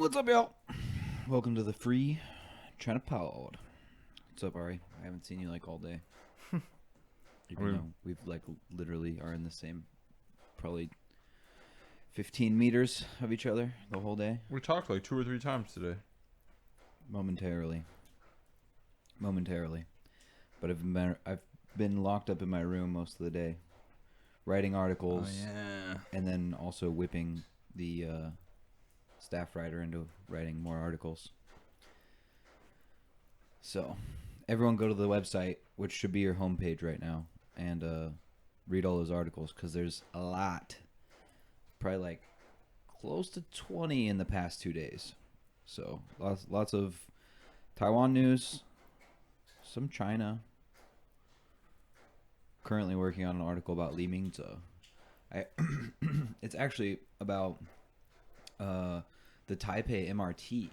What's up, y'all? Welcome to the FreeChinaPost. What's up, Ari? I haven't seen you like all day. Even though we've like literally are in the same, probably 15 meters of each other the whole day. We talked like 2 or 3 times today. Momentarily. But I've been locked up in my room most of the day, writing articles. Oh, yeah. And then also whipping the staff writer into writing more articles. So, everyone go to the website, which should be your homepage right now, and read all those articles, because there's a lot. Probably like close to 20 in the past 2 days. So, lots of Taiwan news, some China. Currently working on an article about Ming-che. It's actually about the Taipei MRT.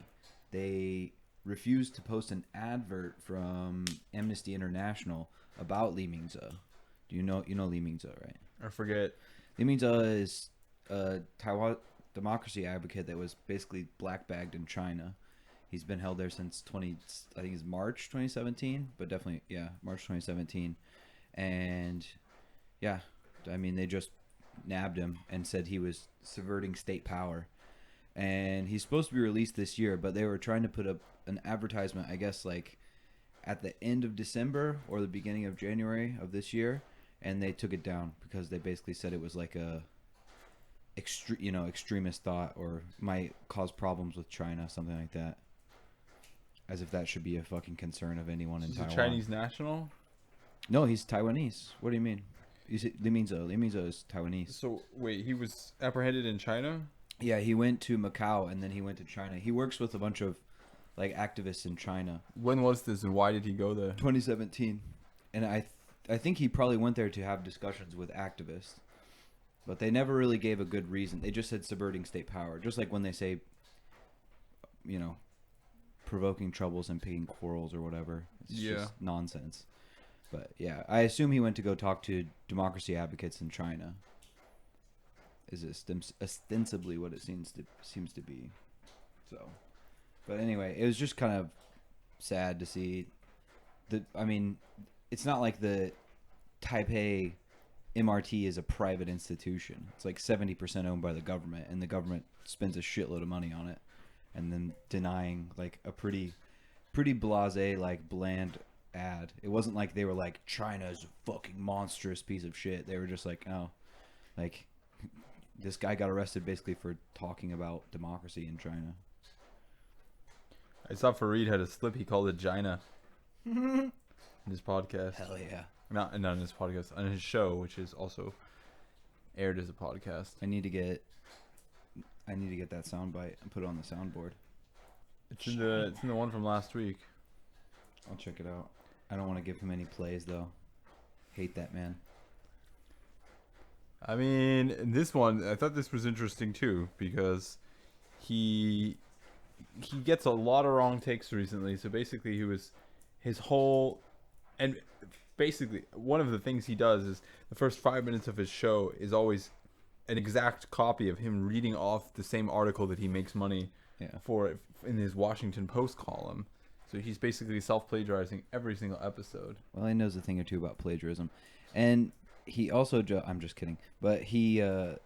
They refused to post an advert from Amnesty International about Ming-che. Do you know Ming-che, right? I forget. Ming-che is a Taiwan democracy advocate that was basically black bagged in China. He's been held there since March 2017, but definitely March 2017. And yeah, I mean, they just nabbed him and said he was subverting state power. And he's supposed to be released this year, but they were trying to put up an advertisement, I guess, like at the end of December or the beginning of January of this year, and they took it down because they basically said it was like a extremist thought or might cause problems with China, something like that. As if that should be a fucking concern of anyone in Taiwan. Is he Chinese national? No, he's Taiwanese. What do you mean? Limingze is Taiwanese. So, wait, he was apprehended in China? Yeah, he went to Macau and then he went to China. He works with a bunch of like activists in China. When was this and why did he go there? 2017. And I think he probably went there to have discussions with activists. But they never really gave a good reason. They just said subverting state power. Just like when they say, provoking troubles and picking quarrels or whatever. It's just nonsense. But yeah, I assume he went to go talk to democracy advocates in China. Is ostensibly what it seems to be. So, but anyway, it was just kind of sad to see. It's not like the Taipei MRT is a private institution. It's like 70% owned by the government, and the government spends a shitload of money on it, and then denying like a pretty blasé, like bland ad. It wasn't like they were like, China's a fucking monstrous piece of shit. They were just like, oh, like this guy got arrested basically for talking about democracy in China. I saw Fareed had a slip. He called it China in his podcast. Hell yeah. Not in his podcast, on his show, which is also aired as a podcast. I need to get that soundbite and put it on the soundboard. It's in the one from last week. I'll check it out. I don't want to give him any plays though. Hate that man. I mean, this one, I thought this was interesting too, because he gets a lot of wrong takes recently. So basically basically one of the things he does is the first 5 minutes of his show is always an exact copy of him reading off the same article that he makes money for in his Washington Post column. So he's basically self-plagiarizing every single episode. Well, he knows a thing or two about plagiarism. And he also... I'm just kidding. But he... of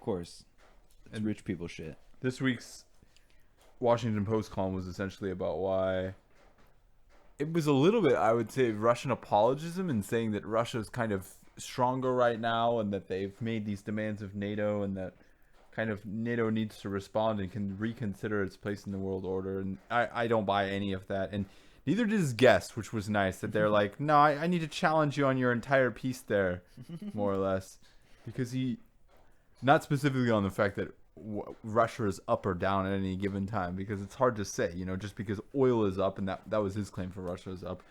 course. It's rich people shit. This week's Washington Post column was essentially about why... It was a little bit, I would say, Russian apologism and saying that Russia's kind of stronger right now and that they've made these demands of NATO and that kind of NATO needs to respond and can reconsider its place in the world order. And I don't buy any of that. And neither did his guest, which was nice, that they're like, no, I need to challenge you on your entire piece there, more or less. Because not specifically on the fact that Russia is up or down at any given time, because it's hard to say, just because oil is up, and that was his claim for Russia is up.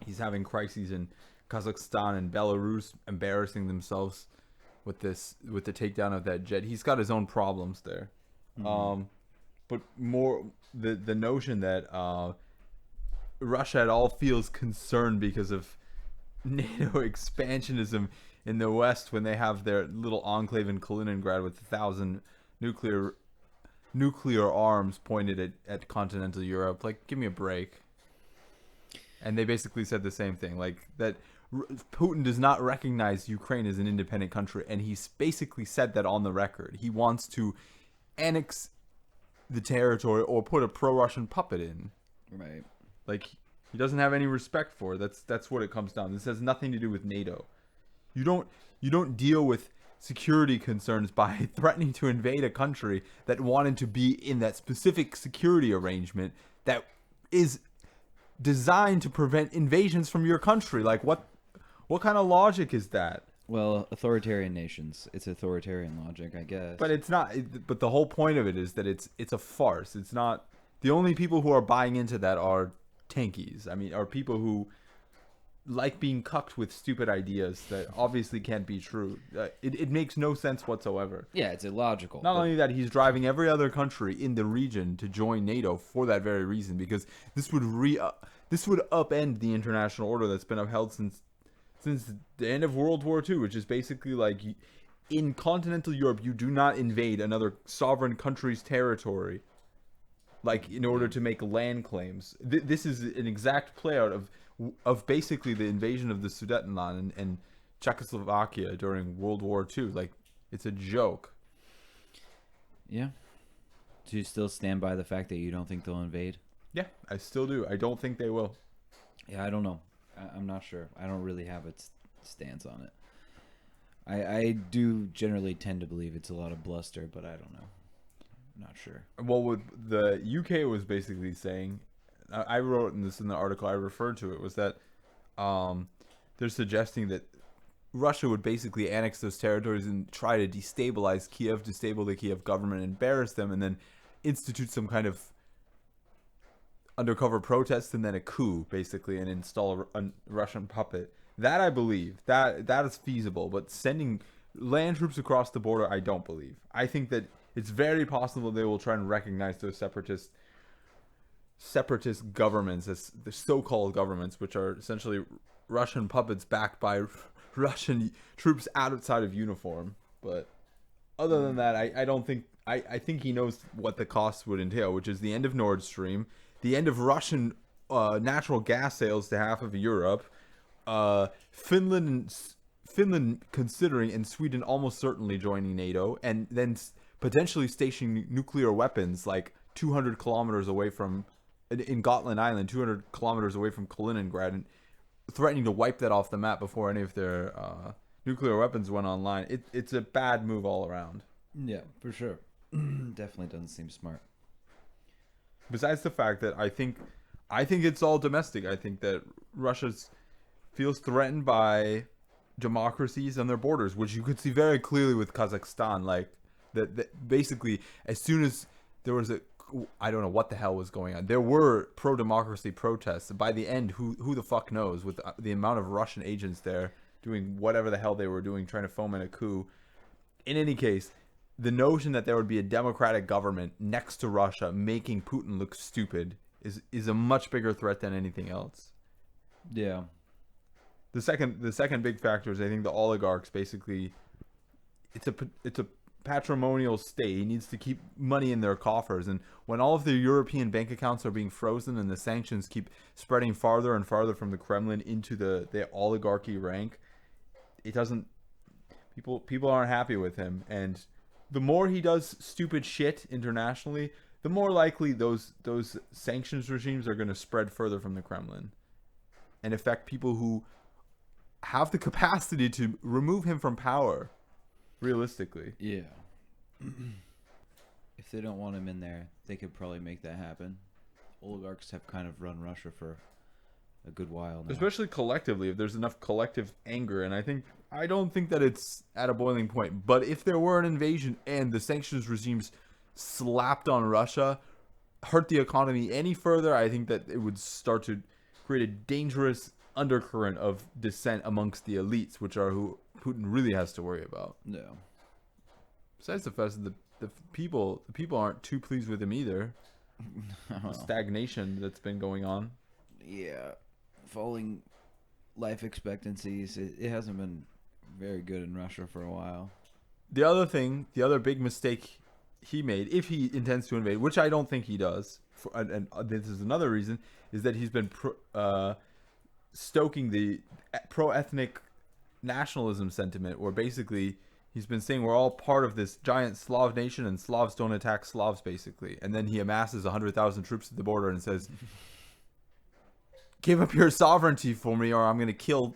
He's having crises in Kazakhstan and Belarus embarrassing themselves with the takedown of that jet. He's got his own problems there. Mm-hmm. But more the notion that Russia at all feels concerned because of NATO expansionism in the West when they have their little enclave in Kaliningrad with 1,000 nuclear nuclear arms pointed at continental Europe. Like, give me a break. And they basically said the same thing, like that Putin does not recognize Ukraine as an independent country, and he's basically said that on the record. He wants to annex the territory or put a pro-Russian puppet in. Right. Like, he doesn't have any respect for it. That's what it comes down to. This has nothing to do with NATO. You don't deal with security concerns by threatening to invade a country that wanted to be in that specific security arrangement that is designed to prevent invasions from your country. Like, what kind of logic is that? Well, authoritarian nations. It's authoritarian logic, I guess. But it's not. But the whole point of it is that it's a farce. It's not. The only people who are buying into that are tankies. I mean, are people who like being cucked with stupid ideas that obviously can't be true. It makes no sense whatsoever. Yeah, it's illogical. Not only that, he's driving every other country in the region to join NATO for that very reason, because this would upend the international order that's been upheld since the end of World War II, which is basically like, in continental Europe, you do not invade another sovereign country's territory, like, in order to make land claims. This is an exact play out of basically the invasion of the Sudetenland and Czechoslovakia during World War II. Like, it's a joke. Yeah. Do you still stand by the fact that you don't think they'll invade? Yeah, I still do. I don't think they will. Yeah, I don't know. I'm not sure. I don't really have a stance on it. I do generally tend to believe it's a lot of bluster, but I don't know. I'm not sure. Well, what the UK was basically saying, I wrote this in the article, I referred to it, was that they're suggesting that Russia would basically annex those territories and try to destabilize Kiev, destabilize the Kiev government, embarrass them, and then institute some kind of undercover protest and then a coup, basically, and install a Russian puppet. That I believe. That is feasible, but sending land troops across the border, I don't believe. I think that it's very possible they will try and recognize those separatist governments as the so-called governments, which are essentially Russian puppets backed by Russian troops outside of uniform. But other than that, I don't think. I think he knows what the costs would entail, which is the end of Nord Stream, the end of Russian natural gas sales to half of Europe, Finland considering, and Sweden almost certainly joining NATO, and then potentially stationing nuclear weapons like 200 kilometers away from, in Gotland Island, 200 kilometers away from Kaliningrad, and threatening to wipe that off the map before any of their nuclear weapons went online. It's a bad move all around. Yeah, for sure. Definitely doesn't seem smart. Besides the fact that I think it's all domestic. I think that Russia feels threatened by democracies on their borders, which you could see very clearly with Kazakhstan. Like that basically, as soon as there was I don't know what the hell was going on. There were pro-democracy protests. By the end, who the fuck knows, with the amount of Russian agents there doing whatever the hell they were doing, trying to foment a coup. In any case, the notion that there would be a democratic government next to Russia making Putin look stupid is a much bigger threat than anything else. Yeah. The second big factor is, I think, the oligarchs basically, it's a patrimonial state. He needs to keep money in their coffers, and when all of the European bank accounts are being frozen and the sanctions keep spreading farther and farther from the Kremlin into the oligarchy rank, it doesn't, people aren't happy with him. And the more he does stupid shit internationally, the more likely those sanctions regimes are going to spread further from the Kremlin and affect people who have the capacity to remove him from power, realistically. Yeah. If they don't want him in there, they could probably make that happen. Oligarchs have kind of run Russia for a good while now. Especially collectively, if there's enough collective anger. And I don't think that it's at a boiling point. But if there were an invasion and the sanctions regimes slapped on Russia, hurt the economy any further, I think that it would start to create a dangerous undercurrent of dissent amongst the elites, which are who Putin really has to worry about. No. Besides the fact that the people aren't too pleased with him either. The stagnation that's been going on. Yeah. Falling life expectancies. It hasn't been very good in Russia for a while. The other big mistake he made, if he intends to invade, which I don't think he does, and this is another reason, is that he's been stoking the pro-ethnic nationalism sentiment, where basically he's been saying we're all part of this giant Slav nation and Slavs don't attack Slavs, basically. And then he amasses 100,000 troops at the border and says, give up your sovereignty for me or I'm going to kill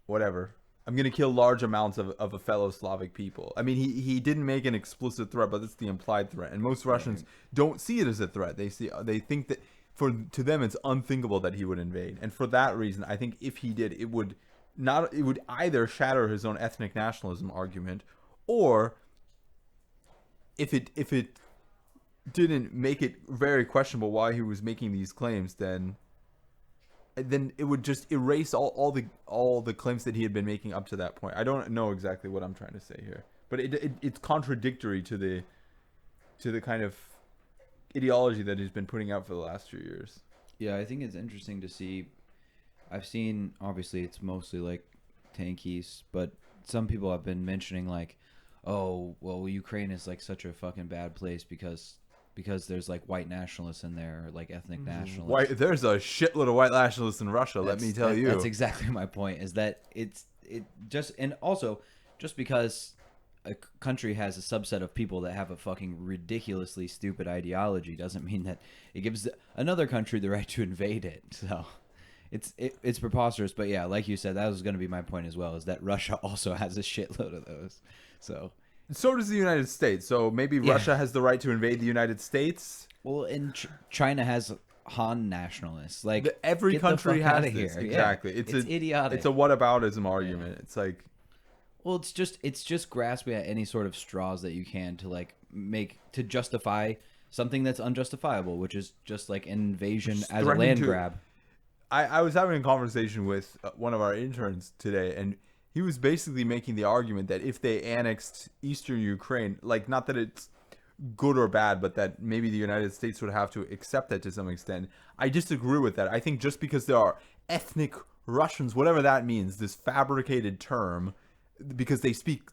whatever. I'm going to kill large amounts of a fellow Slavic people. I mean, he didn't make an explicit threat, but it's the implied threat. And most Russians don't see it as a threat. They think that to them it's unthinkable that he would invade. And for that reason, I think if he did, it would either shatter his own ethnic nationalism argument, or if it didn't make it very questionable why he was making these claims, then it would just erase all the claims that he had been making up to that point. I don't know exactly what I'm trying to say here, but it's contradictory to the kind of ideology that he's been putting out for the last few years. Yeah, I think it's interesting to see. I've seen, obviously it's mostly like tankies, but some people have been mentioning like, oh, well, Ukraine is like such a fucking bad place because there's like white nationalists in there, or like ethnic nationalists. There's a shitload of white nationalists in Russia, let me tell you. That's exactly my point, is that and also just because a country has a subset of people that have a fucking ridiculously stupid ideology doesn't mean that it gives another country the right to invade it. So it's preposterous. But yeah, like you said, that was going to be my point as well, is that Russia also has a shitload of those. So does the United States. So maybe Russia has the right to invade the United States. Well, and China has Han nationalists. Like every country has this. Here. Exactly. Yeah. It's idiotic. It's a whataboutism argument. Yeah. It's like, well, it's just grasping at any sort of straws that you can to like to justify something that's unjustifiable, which is just like invasion as a land grab. I was having a conversation with one of our interns today, and he was basically making the argument that if they annexed eastern Ukraine, like, not that it's good or bad, but that maybe the United States would have to accept that to some extent. I disagree with that. I think just because there are ethnic Russians, whatever that means, this fabricated term, because they speak,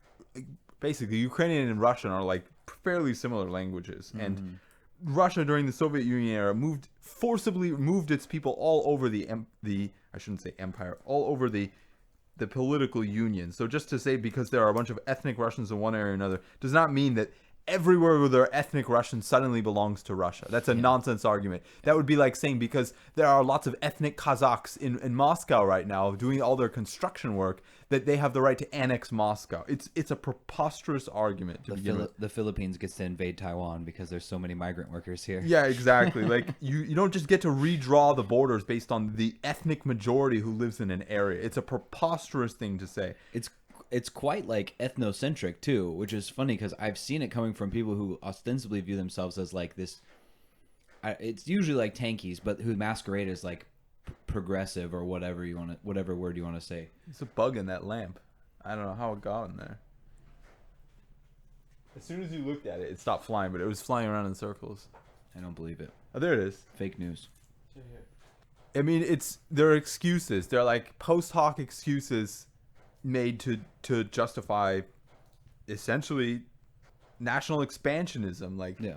basically, Ukrainian and Russian are like fairly similar languages. Mm-hmm. And Russia during the Soviet Union era forcibly moved its people all over the I shouldn't say empire, all over the political union. So just to say, because there are a bunch of ethnic Russians in one area or another, does not mean that everywhere where there are ethnic Russians suddenly belongs to Russia. That's a nonsense argument. That would be like saying because there are lots of ethnic Kazakhs in Moscow right now doing all their construction work, that they have the right to annex Moscow. It's a preposterous argument. The Philippines gets to invade Taiwan because there's so many migrant workers here. Yeah, exactly. Like you don't just get to redraw the borders based on the ethnic majority who lives in an area. It's a preposterous thing to say. It's quite like ethnocentric too, which is funny because I've seen it coming from people who ostensibly view themselves as like this. It's usually like tankies, but who masquerade as like progressive or whatever word you want to say. It's a bug in that lamp. I don't know how it got in there. As soon as you looked at it, it stopped flying, but it was flying around in circles. I don't believe it. Oh, there it is. Fake news. I mean, they're excuses. They're like post hoc excuses made to justify essentially national expansionism. Like, yeah.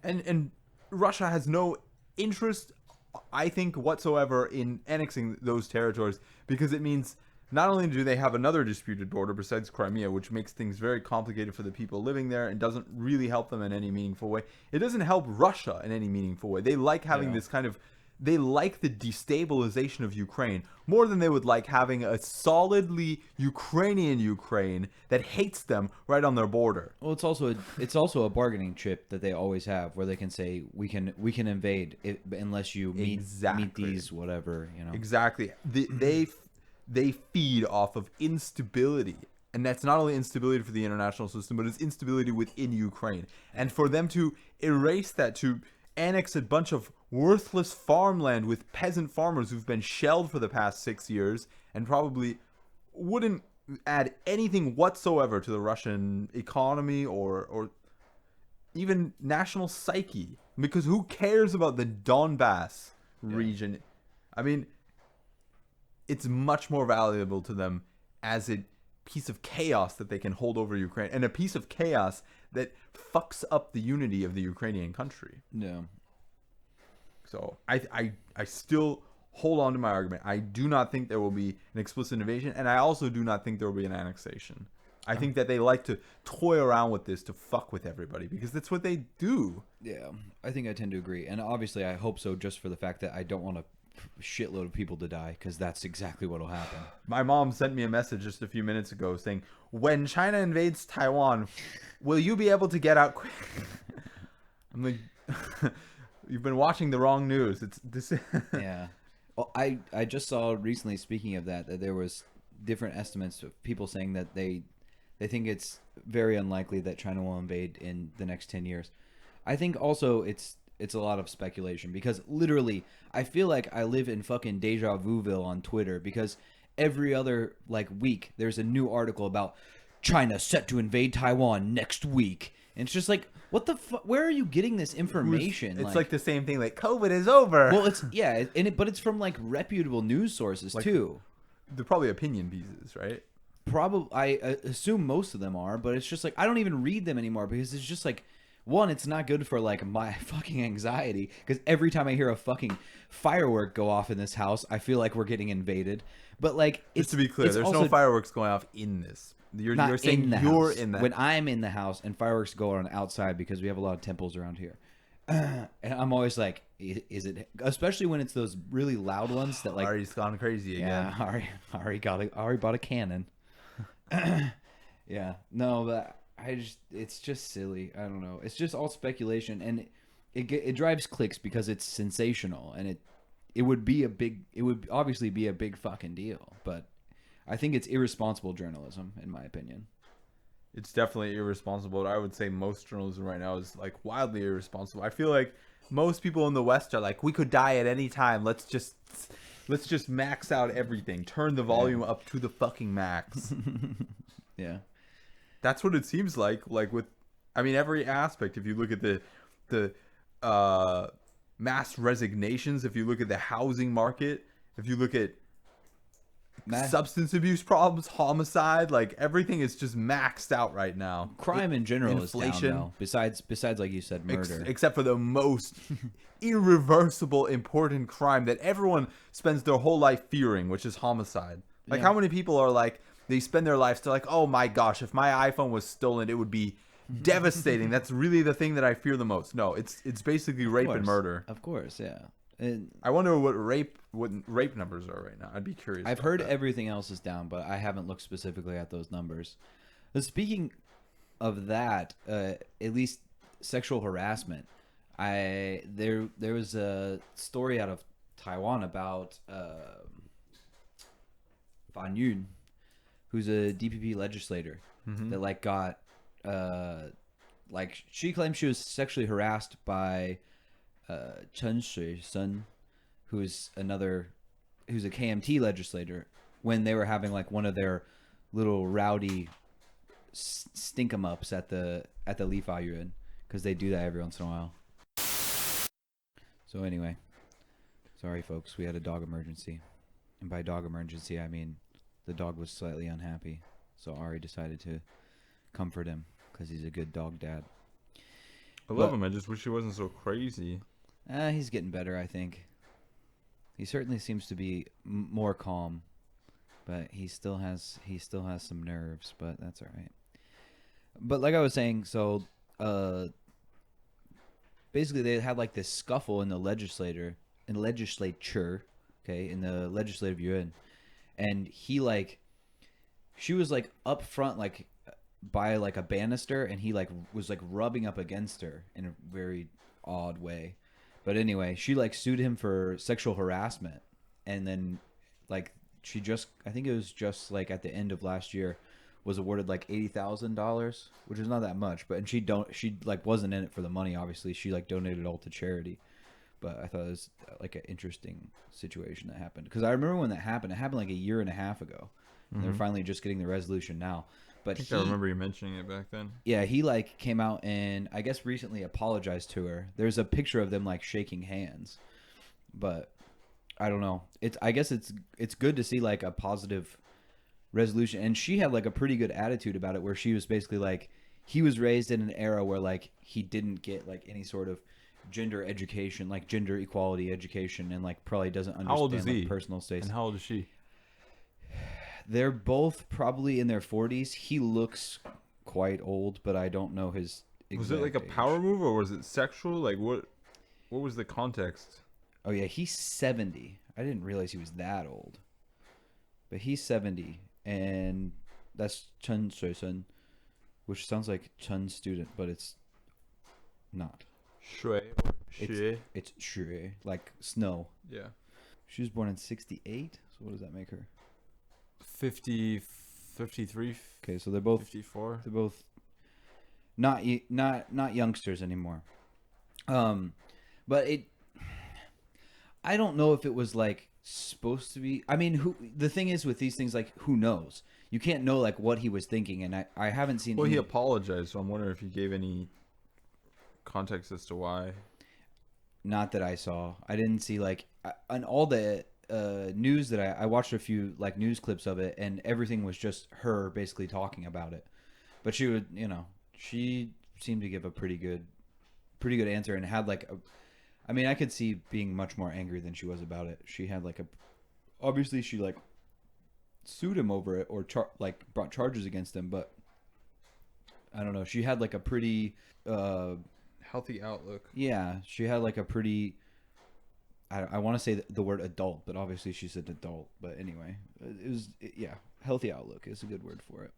And Russia has no interest, I think, whatsoever in annexing those territories, because it means not only do they have another disputed border besides Crimea, which makes things very complicated for the people living there and doesn't really help them in any meaningful way. It doesn't help Russia in any meaningful way. They like having this kind of, they like the destabilization of Ukraine more than they would like having a solidly Ukrainian Ukraine that hates them right on their border. Well, it's also a bargaining chip that they always have, where they can say we can invade it unless you meet these whatever, you know. Exactly. They feed off of instability. And that's not only instability for the international system, but it's instability within Ukraine. And for them to erase that, to annex a bunch of worthless farmland with peasant farmers who've been shelled for the past 6 years and probably wouldn't add anything whatsoever to the Russian economy or even national psyche. Because who cares about the Donbass region? I mean, it's much more valuable to them as it piece of chaos that they can hold over Ukraine, and a piece of chaos that fucks up the unity of the Ukrainian country. Yeah. So I still hold on to my argument. I do not think there will be an explicit invasion, and I also do not think there will be an annexation. I think that they like to toy around with this to fuck with everybody because that's what they do. Yeah, I think I tend to agree. And obviously I hope so, just for the fact that I don't want a shitload of people to die, because that's exactly what will happen. My mom sent me a message just a few minutes ago saying, when China invades Taiwan, will you be able to get out quick? I'm like, you've been watching the wrong news. It's this. Yeah. Well, I just saw recently, speaking of that there was different estimates of people saying that they think it's very unlikely that China will invade in the next 10 years. I think also it's a lot of speculation, because literally I feel like I live in fucking deja vuville on Twitter, because every other like week there's a new article about China set to invade Taiwan next week. And it's just like, what the fuck? Where are you getting this information? It's like the same thing, like COVID is over. Well, it's yeah, but it's from like reputable news sources like, too. They're probably opinion pieces, right? Probably, I assume most of them are, but it's just like I don't even read them anymore, because it's just like, one, it's not good for like my fucking anxiety, because every time I hear a fucking firework go off in this house, I feel like we're getting invaded. But like, just to be clear, there's no fireworks going off in this. You're saying you're in that. When I'm in the house and fireworks go on outside, because we have a lot of temples around here, and I'm always like, is it? Especially when it's those really loud ones that like Ari's gone crazy again. Yeah, Ari bought a cannon. Yeah, no, but it's just silly. I don't know. It's just all speculation, and it drives clicks because it's sensational, and it would obviously be a big fucking deal, but I think it's irresponsible journalism, in my opinion. It's definitely irresponsible. I would say most journalism right now is like wildly irresponsible. I feel like most people in the West are like, we could die at any time. Let's just max out everything. Turn the volume up to the fucking max. Yeah. That's what it seems like with, I mean, every aspect. If you look at the mass resignations, if you look at the housing market, if you look at substance abuse problems, homicide, like everything is just maxed out right now. Crime in general is down, though. Besides like you said, murder. Except for the most irreversible important crime that everyone spends their whole life fearing, which is homicide. Like, how many people are like, they spend their lives to like, oh my gosh, if my iPhone was stolen, it would be devastating. That's really the thing that I fear the most. No, it's basically rape and murder. Of course, yeah. And I wonder what rape numbers are right now. I'd be curious. I've heard everything else is down, but I haven't looked specifically at those numbers. But speaking of that, at least sexual harassment, there was a story out of Taiwan about Fan Yun, who's a DPP legislator, that like got like she claimed she was sexually harassed by Chen Shui-sen, who's a KMT legislator, when they were having like one of their little rowdy stink-em-ups at the Lithuania, because they do that every once in a while. So anyway, sorry folks, we had a dog emergency, and by dog emergency I mean the dog was slightly unhappy, so Ari decided to comfort him because he's a good dog dad. I love him. I just wish he wasn't so crazy. He's getting better, I think. He certainly seems to be more calm, but he still has some nerves, but that's all right. But like I was saying, so basically they had like this scuffle in the legislature, okay, in the legislative yuan, and she was like up front, like by like a banister, and he like was like rubbing up against her in a very odd way. But anyway, she like sued him for sexual harassment, and then like I think it was just like at the end of last year, was awarded like $80,000, which is not that much, but she like wasn't in it for the money, obviously. She like donated all to charity. But I thought it was like an interesting situation that happened, because I remember when that happened. It happened like a year and a half ago. And they're finally just getting the resolution now. But I remember you mentioning it back then. Yeah, he like came out and I guess recently apologized to her. There's a picture of them like shaking hands. But I don't know. I guess it's good to see like a positive resolution. And she had like a pretty good attitude about it, where she was basically like, he was raised in an era where like he didn't get like any sort of gender education, like gender equality education, and like probably doesn't How old is understand he? like personal space. And how old is she? They're both probably in their 40s. He looks quite old, but I don't know his exact Was it like a age. power move or was it sexual? Like what was the context? Oh yeah, he's 70. I didn't realize he was that old. But he's 70, and that's Chen Shui-sun, which sounds like Chen's student, but it's not. Shui or Xue? It's Shui, like snow. Yeah. She was born in 68, so what does that make her? 50, 53, Okay, so they're both 54. not youngsters anymore. But I don't know if it was like supposed to be. I mean, the thing is with these things, like, who knows? You can't know like what he was thinking, and I haven't seen. Well, he apologized, so I'm wondering if he gave any context as to why. Not that I saw. I didn't see like on all the news that I watched a few like news clips of it, and everything was just her basically talking about it. But she would, she seemed to give a pretty good answer, and had like I mean, I could see being much more angry than she was about it. She had like obviously she like sued him over it, or like brought charges against him, but I don't know. She had like a pretty Healthy outlook. yeah, she had like a pretty I want to say the word adult, but obviously she's an adult. But anyway, yeah, healthy outlook is a good word for it.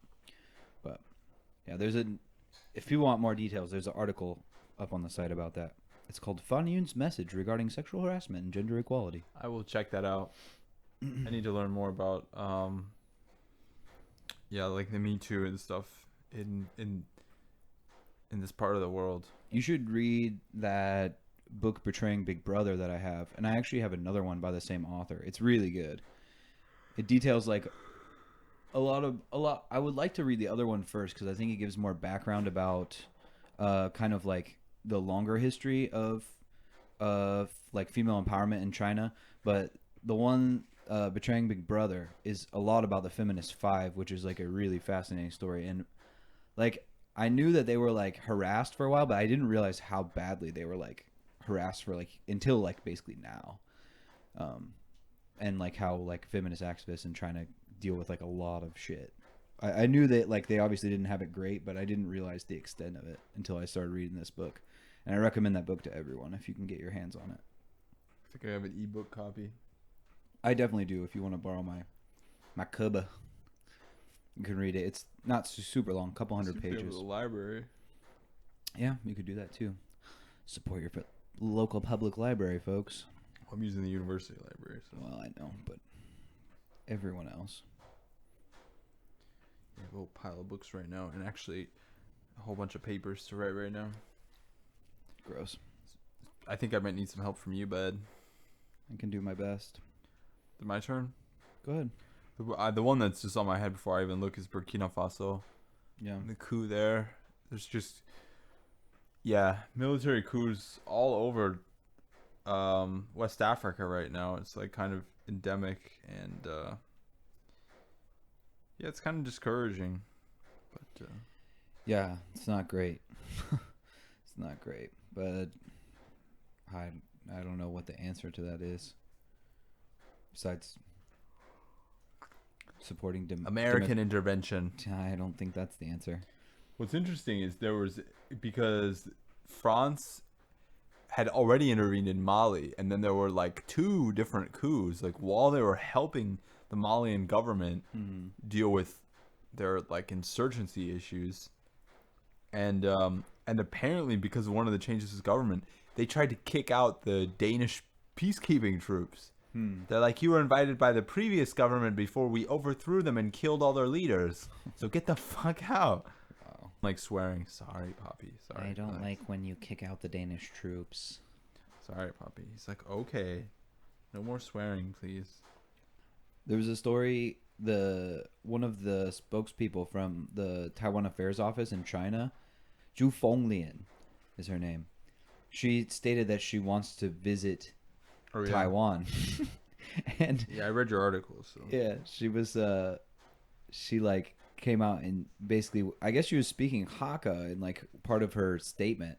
But yeah, if people want more details, there's an article up on the site about that. It's called Fan Yun's message regarding sexual harassment and gender equality. I will check that out. I need to learn more about like the Me Too and stuff in this part of the world. You should read that book Betraying Big Brother that I have, and I actually have another one by the same author. It's really good. It details like a lot. I would like to read the other one first, because I think it gives more background about kind of like the longer history of like female empowerment in China. But the one Betraying Big Brother is a lot about the Feminist Five, which is like a really fascinating story. And like, I knew that they were like harassed for a while, but I didn't realize how badly they were like harassed for like until like basically now. And like how like feminist activists in China deal with like a lot of shit. I knew that like they obviously didn't have it great, but I didn't realize the extent of it until I started reading this book. And I recommend that book to everyone if you can get your hands on it. I think I have an ebook copy. I definitely do. If you want to borrow my Kuba, you can read it. It's not super long, a couple hundred pages. The library. Yeah, you could do that too. Support your local public library, folks. I'm using the university library. So. Well, I know, but everyone else. I have a whole pile of books right now, and actually a whole bunch of papers to write right now. Gross. I think I might need some help from you, bud. I can do my best. My turn? Go ahead. The one that's just on my head before I even look is Burkina Faso. Yeah. The coup there. There's just, military coups all over West Africa right now. It's like kind of endemic, and it's kind of discouraging. But yeah, it's not great. It's not great, but I don't know what the answer to that is. Besides supporting American intervention. I don't think that's the answer. What's interesting is because France had already intervened in Mali, and then there were like 2 different coups, like while they were helping the Malian government deal with their like insurgency issues, and apparently because of one of the changes to government, they tried to kick out the Danish peacekeeping troops. They're like, you were invited by the previous government before we overthrew them and killed all their leaders, so get the fuck out. Wow. Like swearing, sorry, Poppy. Sorry. I don't like when you kick out the Danish troops. Sorry, Poppy. He's like, okay, no more swearing, please. There was a story. One of the spokespeople from the Taiwan Affairs Office in China, Zhu Fonglian, is her name. She stated that she wants to visit Taiwan. And I read your article. So yeah, she was she like came out and basically, I guess she was speaking Hakka in like part of her statement,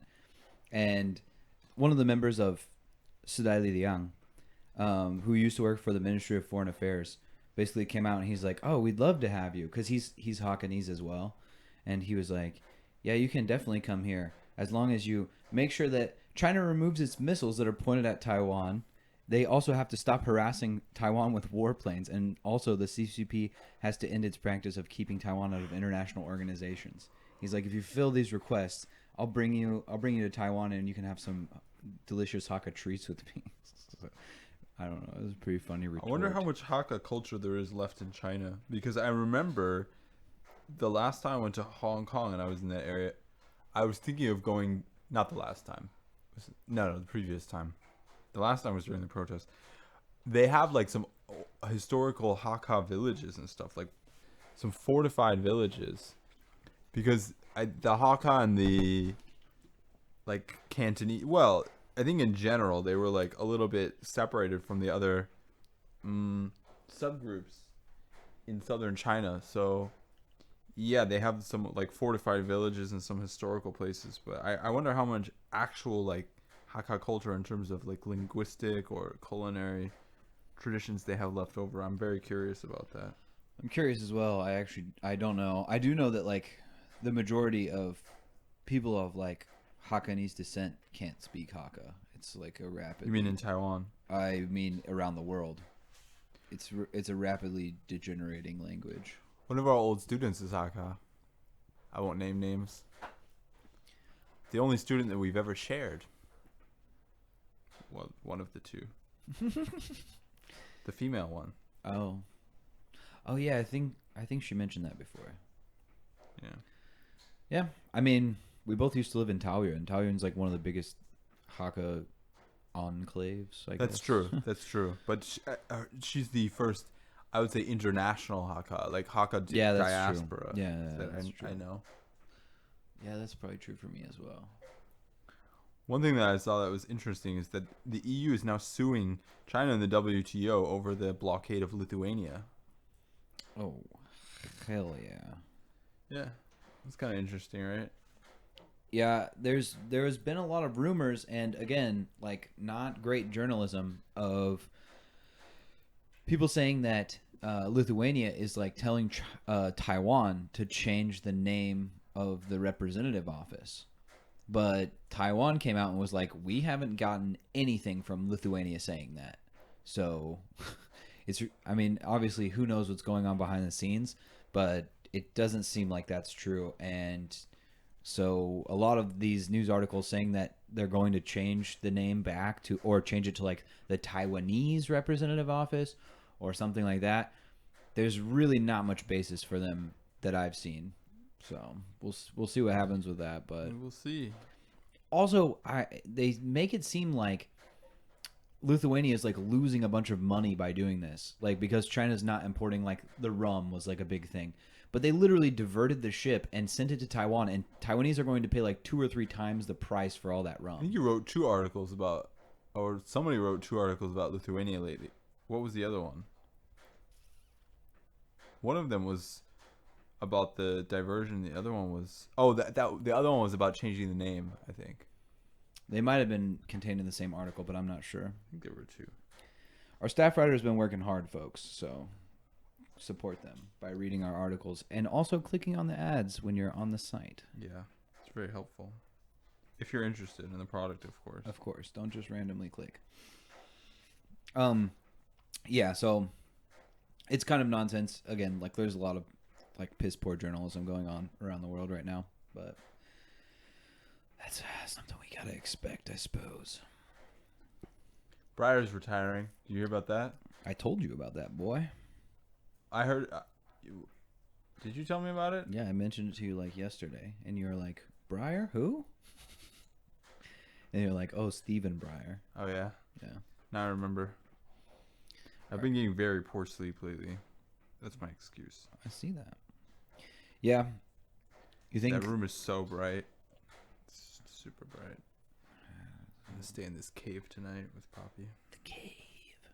and one of the members of Sudai Liang, who used to work for the Ministry of Foreign Affairs, basically came out and he's like, "Oh, we'd love to have you," because he's Hakkanese as well, and he was like, "Yeah, you can definitely come here as long as you make sure that China removes its missiles that are pointed at Taiwan. They also have to stop harassing Taiwan with warplanes, and also the CCP has to end its practice of keeping Taiwan out of international organizations." He's like, "If you fill these requests, I'll bring you to Taiwan, and you can have some delicious Hakka treats with me." So, I don't know. It was a pretty funny retort. I wonder how much Hakka culture there is left in China, because I remember the last time I went to Hong Kong and I was in that area, I was thinking of going. Not the last time. No, the previous time. The last time was during the protest. They have like some historical Hakka villages and stuff, like some fortified villages, because the Hakka and the like Cantonese. Well, I think in general they were like a little bit separated from the other subgroups in southern China. So yeah, they have some like fortified villages and some historical places. But I wonder how much actual like Hakka culture in terms of like linguistic or culinary traditions they have left over. I'm very curious about that. I'm curious as well. I don't know. I do know that like the majority of people of like Hakkanese descent can't speak Hakka. It's like a rapid. You mean in Taiwan? I mean around the world. It's a rapidly degenerating language. One of our old students is Hakka. I won't name names. The only student that we've ever shared. Well, one of the two. The female one. Oh yeah. I think she mentioned that before. Yeah. Yeah. I mean, we both used to live in Taoyuan, and Taoyuan's like one of the biggest Hakka enclaves. I That's guess. true. That's true. But she's the first, I would say, international Hakka, like Hakka Yeah, that's diaspora. true. Yeah, that that's true. I know. Yeah, that's probably true for me as well. One thing that I saw that was interesting is that the EU is now suing China and the WTO over the blockade of Lithuania. Oh, hell yeah. Yeah, it's kind of interesting, right? Yeah, there has been a lot of rumors, and again, like not great journalism of people saying that Lithuania is like telling Taiwan to change the name of the representative office. But Taiwan came out and was like, we haven't gotten anything from Lithuania saying that. So I mean, obviously, who knows what's going on behind the scenes, but it doesn't seem like that's true. And so a lot of these news articles saying that they're going to change the name back to, or change it to like the Taiwanese representative office or something like that. There's really not much basis for them that I've seen. So we'll see what happens with that, but we'll see. Also, they make it seem like Lithuania is like losing a bunch of money by doing this, like because China's not importing like the rum was like a big thing, but they literally diverted the ship and sent it to Taiwan, and Taiwanese are going to pay like 2 or 3 times the price for all that I rum. think you wrote 2 articles about, or somebody wrote 2 articles about Lithuania lately. What was the other one? One of them was about the diversion. The other one was the other one was about changing the name, I think. They might have been contained in the same article, but I'm not sure. I think there were 2. Our staff writer has been working hard, folks, so support them by reading our articles and also clicking on the ads when you're on the site. Yeah, it's very helpful. If you're interested in the product, of course. Of course, don't just randomly click. Yeah, so it's kind of nonsense. Again, like there's a lot of like piss poor journalism going on around the world right now, but that's something we gotta expect, I suppose. Breyer's retiring. Did you hear about that? I told you about that, boy. I heard. Did you tell me about it? Yeah, I mentioned it to you like yesterday, and you were like, Breyer? Who? And you're like, oh, Stephen Breyer. Oh yeah. Yeah. Now I remember. I've been getting very poor sleep lately. That's my excuse. I see that. Yeah. You think that room is so bright? It's super bright. I'm gonna stay in this cave tonight with Poppy. The cave.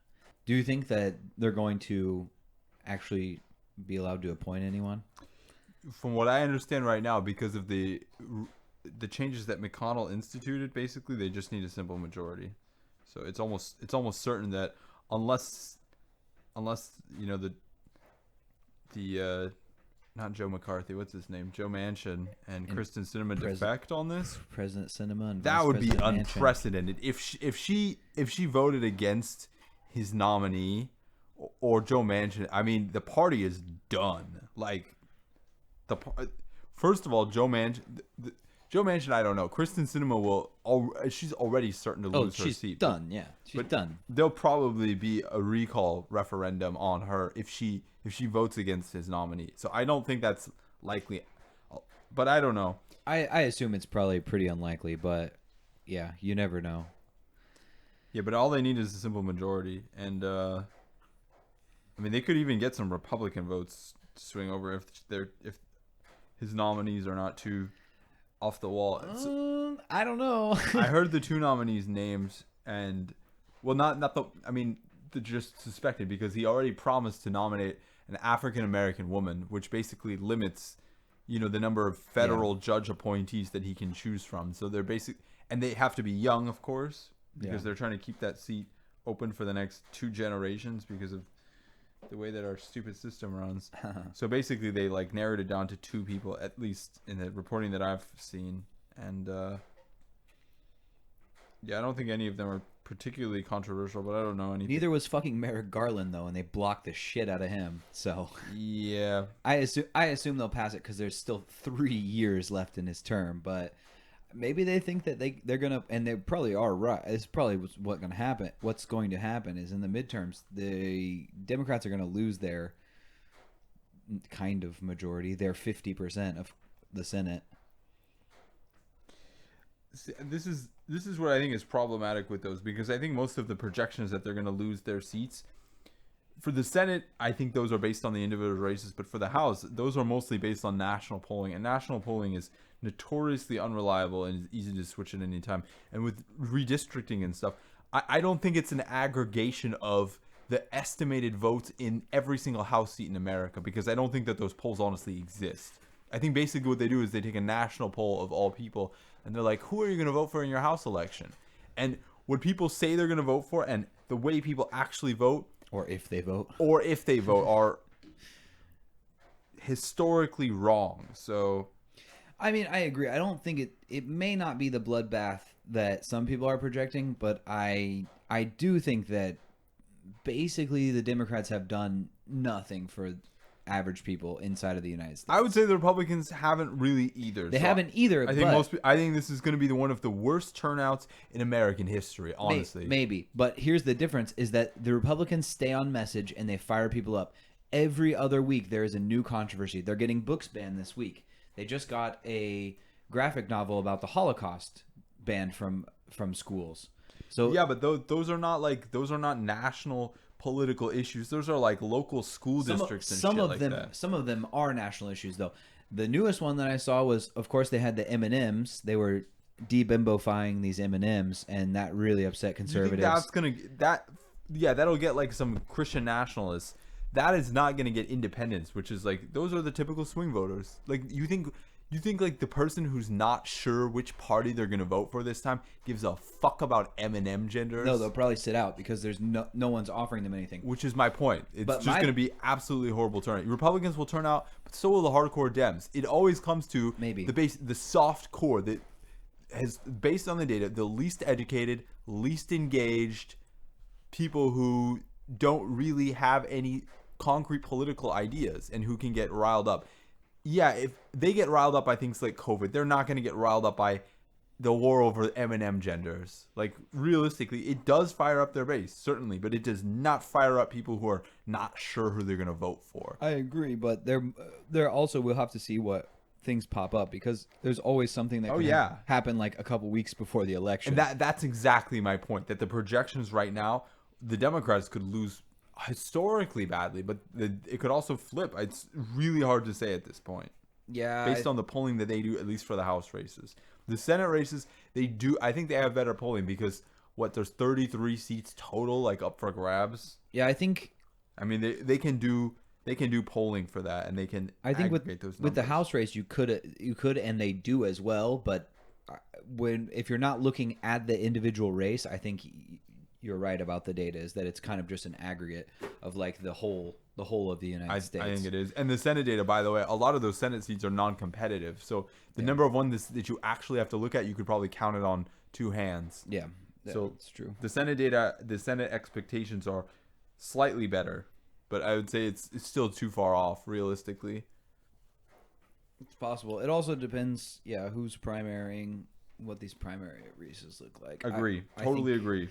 Do you think that they're going to actually be allowed to appoint anyone? From what I understand right now, because of the changes that McConnell instituted, basically they just need a simple majority. So it's almost certain that unless the not Joe McCarthy, what's his name, Joe Manchin and Kristen Sinema defect on this, President Sinema and that Vice would be President Manchin. unprecedented. If she voted against his nominee or Joe Manchin, I mean the party is done. Like first of all, Joe Manchin, I don't know. Kristen Sinema she's already starting to lose her seat. Done. Yeah, she's done. There'll probably be a recall referendum on her if she votes against his nominee. So I don't think that's likely, but I don't know. I assume it's probably pretty unlikely, but yeah, you never know. Yeah, but all they need is a simple majority, and I mean they could even get some Republican votes to swing over if his nominees are not too off the wall. I don't know. I heard the two nominees' names, and just suspected, because he already promised to nominate an African American woman, which basically limits, the number of federal judge appointees that he can choose from. So they're and they have to be young, of course, because they're trying to keep that seat open for the next 2 generations because of the way that our stupid system runs. So basically they narrowed it down to 2 people, at least in the reporting that I've seen. And I don't think any of them are particularly controversial, but I don't know anything. Neither was fucking Merrick Garland, though, and they blocked the shit out of him. So yeah, I assume they'll pass it because there's still 3 years left in his term. But maybe they think that they're gonna, and they probably are right. It's probably what's going to happen. What's going to happen is in the midterms, the Democrats are going to lose their kind of majority, their 50% of the Senate. This is what I think is problematic with those, because I think most of the projections that they're going to lose their seats for the Senate, I think those are based on the individual races, but for the House, those are mostly based on national polling, and national polling is notoriously unreliable and is easy to switch at any time. And with redistricting and stuff, I don't think it's an aggregation of the estimated votes in every single House seat in America, because I don't think that those polls honestly exist. I think basically what they do is they take a national poll of all people, and they're like, who are you going to vote for in your House election? And what people say they're going to vote for and the way people actually vote, or if they vote, are historically wrong. So I mean, I agree. I don't think it may not be the bloodbath that some people are projecting, but I do think that basically the Democrats have done nothing for average people inside of the United States. I would say the Republicans haven't really either. They haven't either. I think this is going to be one of the worst turnouts in American history, honestly. Maybe. But here's the difference is that the Republicans stay on message and they fire people up. Every other week there is a new controversy. They're getting books banned this week. They just got a graphic novel about the Holocaust banned from schools. So yeah, but those are not national political issues. Those are local school districts and shit like that. Some of them are national issues, though. The newest one that I saw was, of course, they had the M&Ms. They were de-bimbofying these M&Ms, and that really upset conservatives. You think that'll get some Christian nationalists. That is not gonna get independents, which is those are the typical swing voters. You think the person who's not sure which party they're gonna vote for this time gives a fuck about M&M genders? No, they'll probably sit out because there's no one's offering them anything. Which is my point. It's gonna be absolutely horrible turnout. Republicans will turn out, but so will the hardcore Dems. It always comes to maybe the soft core that has, based on the data, the least educated, least engaged people who don't really have any concrete political ideas and who can get riled up. Yeah, if they get riled up by things like COVID, they're not going to get riled up by the war over M&M genders. Realistically, it does fire up their base, certainly, but it does not fire up people who are not sure who they're going to vote for. I agree, but there also we'll have to see what things pop up, because there's always something that can happen a couple weeks before the election. And that's exactly my point, that the projections right now, the Democrats could lose historically badly, but it could also flip. It's really hard to say at this point. Yeah, based on the polling that they do, at least for the House races. The Senate races, I think they have better polling, because there's 33 seats total up for grabs. Yeah, I think. I mean, they can do they can do polling for that, and they can I think aggregate those numbers. with the House race, you could, and they do as well. But if you're not looking at the individual race, I think you're right about the data. Is that it's kind of just an aggregate of like the whole of the United States. I think it is. And the Senate data, by the way, a lot of those Senate seats are non-competitive. So the number of ones that you actually have to look at, you could probably count it on two hands. Yeah, so it's true. The Senate data, the Senate expectations are slightly better, but I would say it's still too far off realistically. It's possible. It also depends, who's primarying, what these primary races look like. Agree. Totally agree.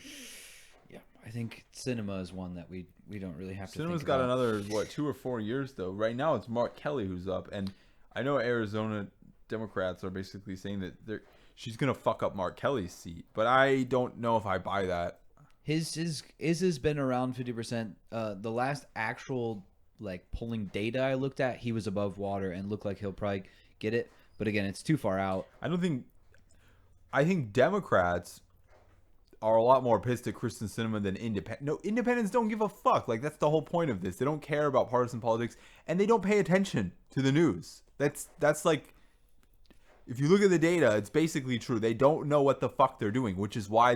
Yeah, I think cinema is one that we don't really have to Cinema's think got about. another, 2 or 4 years, though. Right now, it's Mark Kelly who's up. And I know Arizona Democrats are basically saying that she's going to fuck up Mark Kelly's seat. But I don't know if I buy that. His has been around 50%. The last actual polling data I looked at, he was above water and looked like he'll probably get it. But again, it's too far out. I think Democrats are a lot more pissed at Kristen Sinema than independents. No, independents don't give a fuck. That's the whole point of this. They don't care about partisan politics, and they don't pay attention to the news. That's like, if you look at the data, it's basically true. They don't know what the fuck they're doing, which is why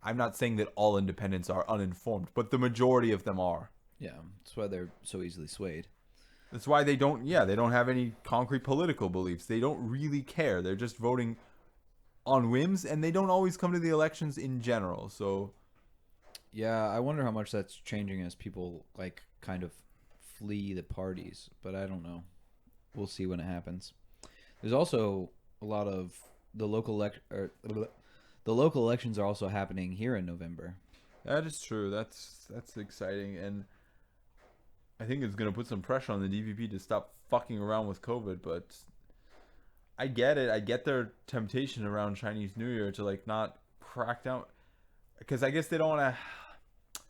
I'm not saying that all independents are uninformed, but the majority of them are. Yeah, that's why they're so easily swayed. That's why they don't have any concrete political beliefs. They don't really care. They're just voting on whims, and they don't always come to the elections in general. So yeah, I wonder how much that's changing as people kind of flee the parties, but I don't know. We'll see when it happens. There's also a lot of the local elections are also happening here in November. That is true. That's exciting, and I think it's going to put some pressure on the DTP to stop fucking around with COVID, but I get it. I get their temptation around Chinese New Year to not crack down, because I guess they don't want to.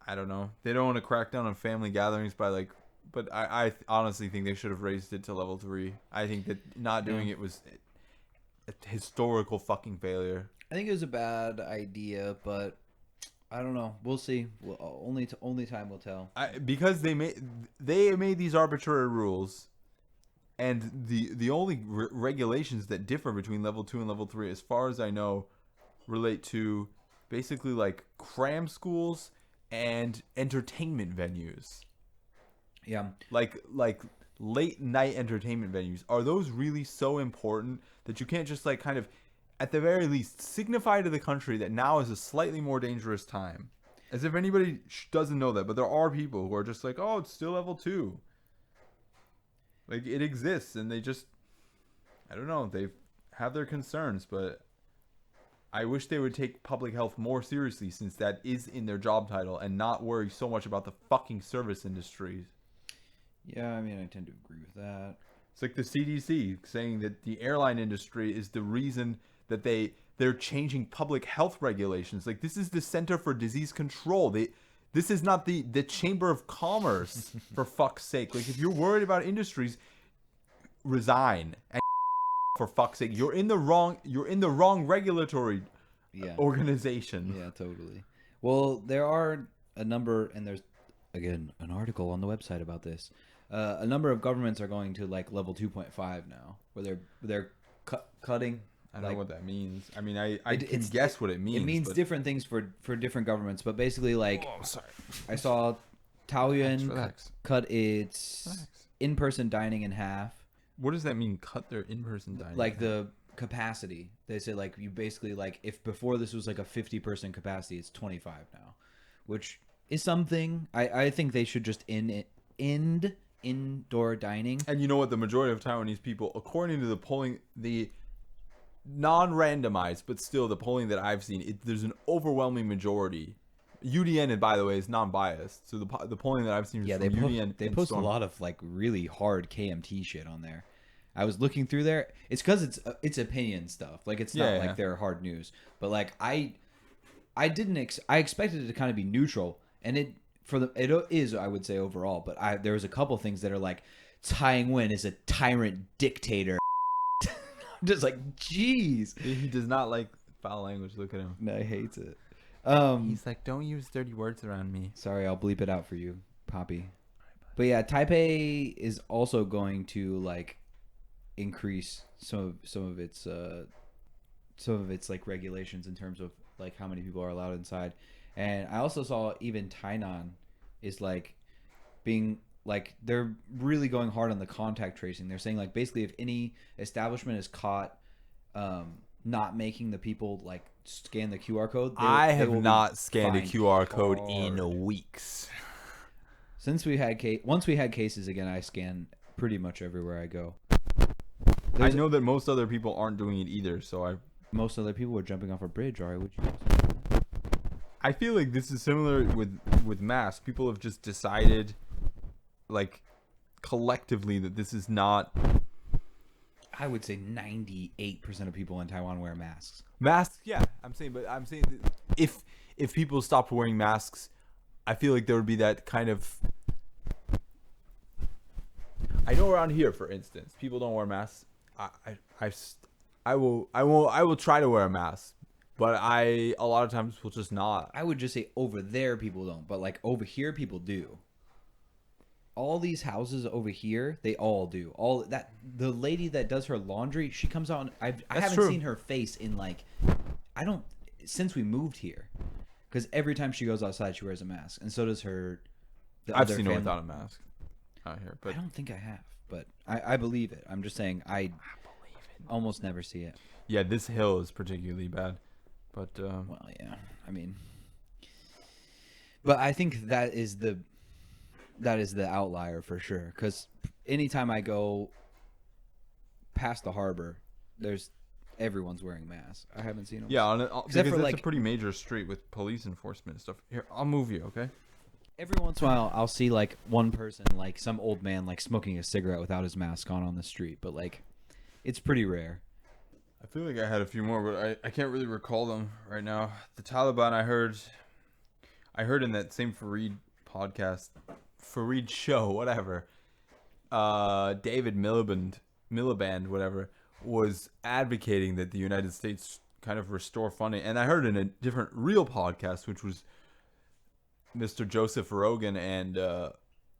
I don't know. They don't want to crack down on family gatherings by but I honestly think they should have raised it to level 3. I think that not doing it was a historical fucking failure. I think it was a bad idea, but I don't know. We'll see. Only time will tell. Because they made these arbitrary rules. And the only regulations that differ between level 2 and level 3, as far as I know, relate to basically cram schools and entertainment venues. Yeah. Like late night entertainment venues. Are those really so important that you can't just kind of, at the very least, signify to the country that now is a slightly more dangerous time? As if anybody doesn't know that, but there are people who are just oh, it's still level 2. It exists, and they just, I don't know, they have their concerns, but I wish they would take public health more seriously, since that is in their job title, and not worry so much about the fucking service industries. Yeah, I mean, I tend to agree with that. It's like the CDC saying that the airline industry is the reason that they're changing public health regulations. This is the Center for Disease Control. This is not the Chamber of Commerce, for fuck's sake. If you're worried about industries, resign. And for fuck's sake, you're in the wrong regulatory organization. Yeah, totally. Well, there are a number, and there's again an article on the website about this. A number of governments are going to level 2.5 now, where they're cutting. I don't know what that means. I mean, I can guess what it means. It means different things for different governments, but basically, I saw Taoyuan cut its in-person dining in half. What does that mean? Cut their in-person dining? The capacity. They say you basically if before this was a 50-person capacity, it's 25 now, which is something. I think they should just end indoor dining. And you know what? The majority of Taiwanese people, according to the polling, the non-randomized, but still the polling that I've seen, there's an overwhelming majority. UDN, by the way, is non-biased. So the polling that I've seen is from UDN. They post a lot of really hard KMT shit on there. I was looking through there. It's because it's opinion stuff. It's not they're hard news. But I expected it to kind of be neutral, and it is, I would say, overall. But there was a couple things that are Tsai Ing-wen is a tyrant dictator. I'm just jeez. He does not like foul language. Look at him. No, he hates it. He's don't use dirty words around me. Sorry, I'll bleep it out for you, Poppy. All right, bud. But yeah, Taipei is also going to like increase some of its like regulations in terms of like how many people are allowed inside. And I also saw even Tainan is like being like they're really going hard on the contact tracing. They're saying like basically if any establishment is caught not making the people like scan the QR code, I they have will be not scanned a fined QR code hard. in weeks. Since we had once we had cases again, I scan pretty much everywhere I go. I know that most other people aren't doing it either, so most other people were jumping off a bridge. Or would you? I feel like this is similar with masks. People have just decided, like, collectively that this is not. I would say 98% of people in Taiwan wear masks. Masks, yeah. I'm saying that if people stopped wearing masks, I feel like there would be that kind of. I know around here, for instance, people don't wear masks. I will try to wear a mask, but a lot of times will just not. I would just say over there people don't, but like over here people do. All these houses over here, they all do. All that the lady that does her laundry, she comes out. I haven't seen her face in like since we moved here, because every time she goes outside, she wears a mask, and so does her. I've seen her without a mask out here, but I don't think I have, but I believe it. I'm just saying I believe it. Almost never see it. Yeah, this hill is particularly bad, but well, yeah. I mean, but I think that is the outlier for sure. Because anytime I go past the harbor, everyone's wearing masks. I haven't seen them. Yeah, because it's like a pretty major street with police enforcement and stuff. Here, I'll move you, okay? Every once in a while, I'll see like one person, like some old man, like smoking a cigarette without his mask on the street. But like, it's pretty rare. I feel like I had a few more, but I can't really recall them right now. The Taliban, I heard in that same Fareed show, whatever. David Miliband, whatever, was advocating that the United States kind of restore funding. And I heard in a different real podcast, which was Mr. Joseph Rogan and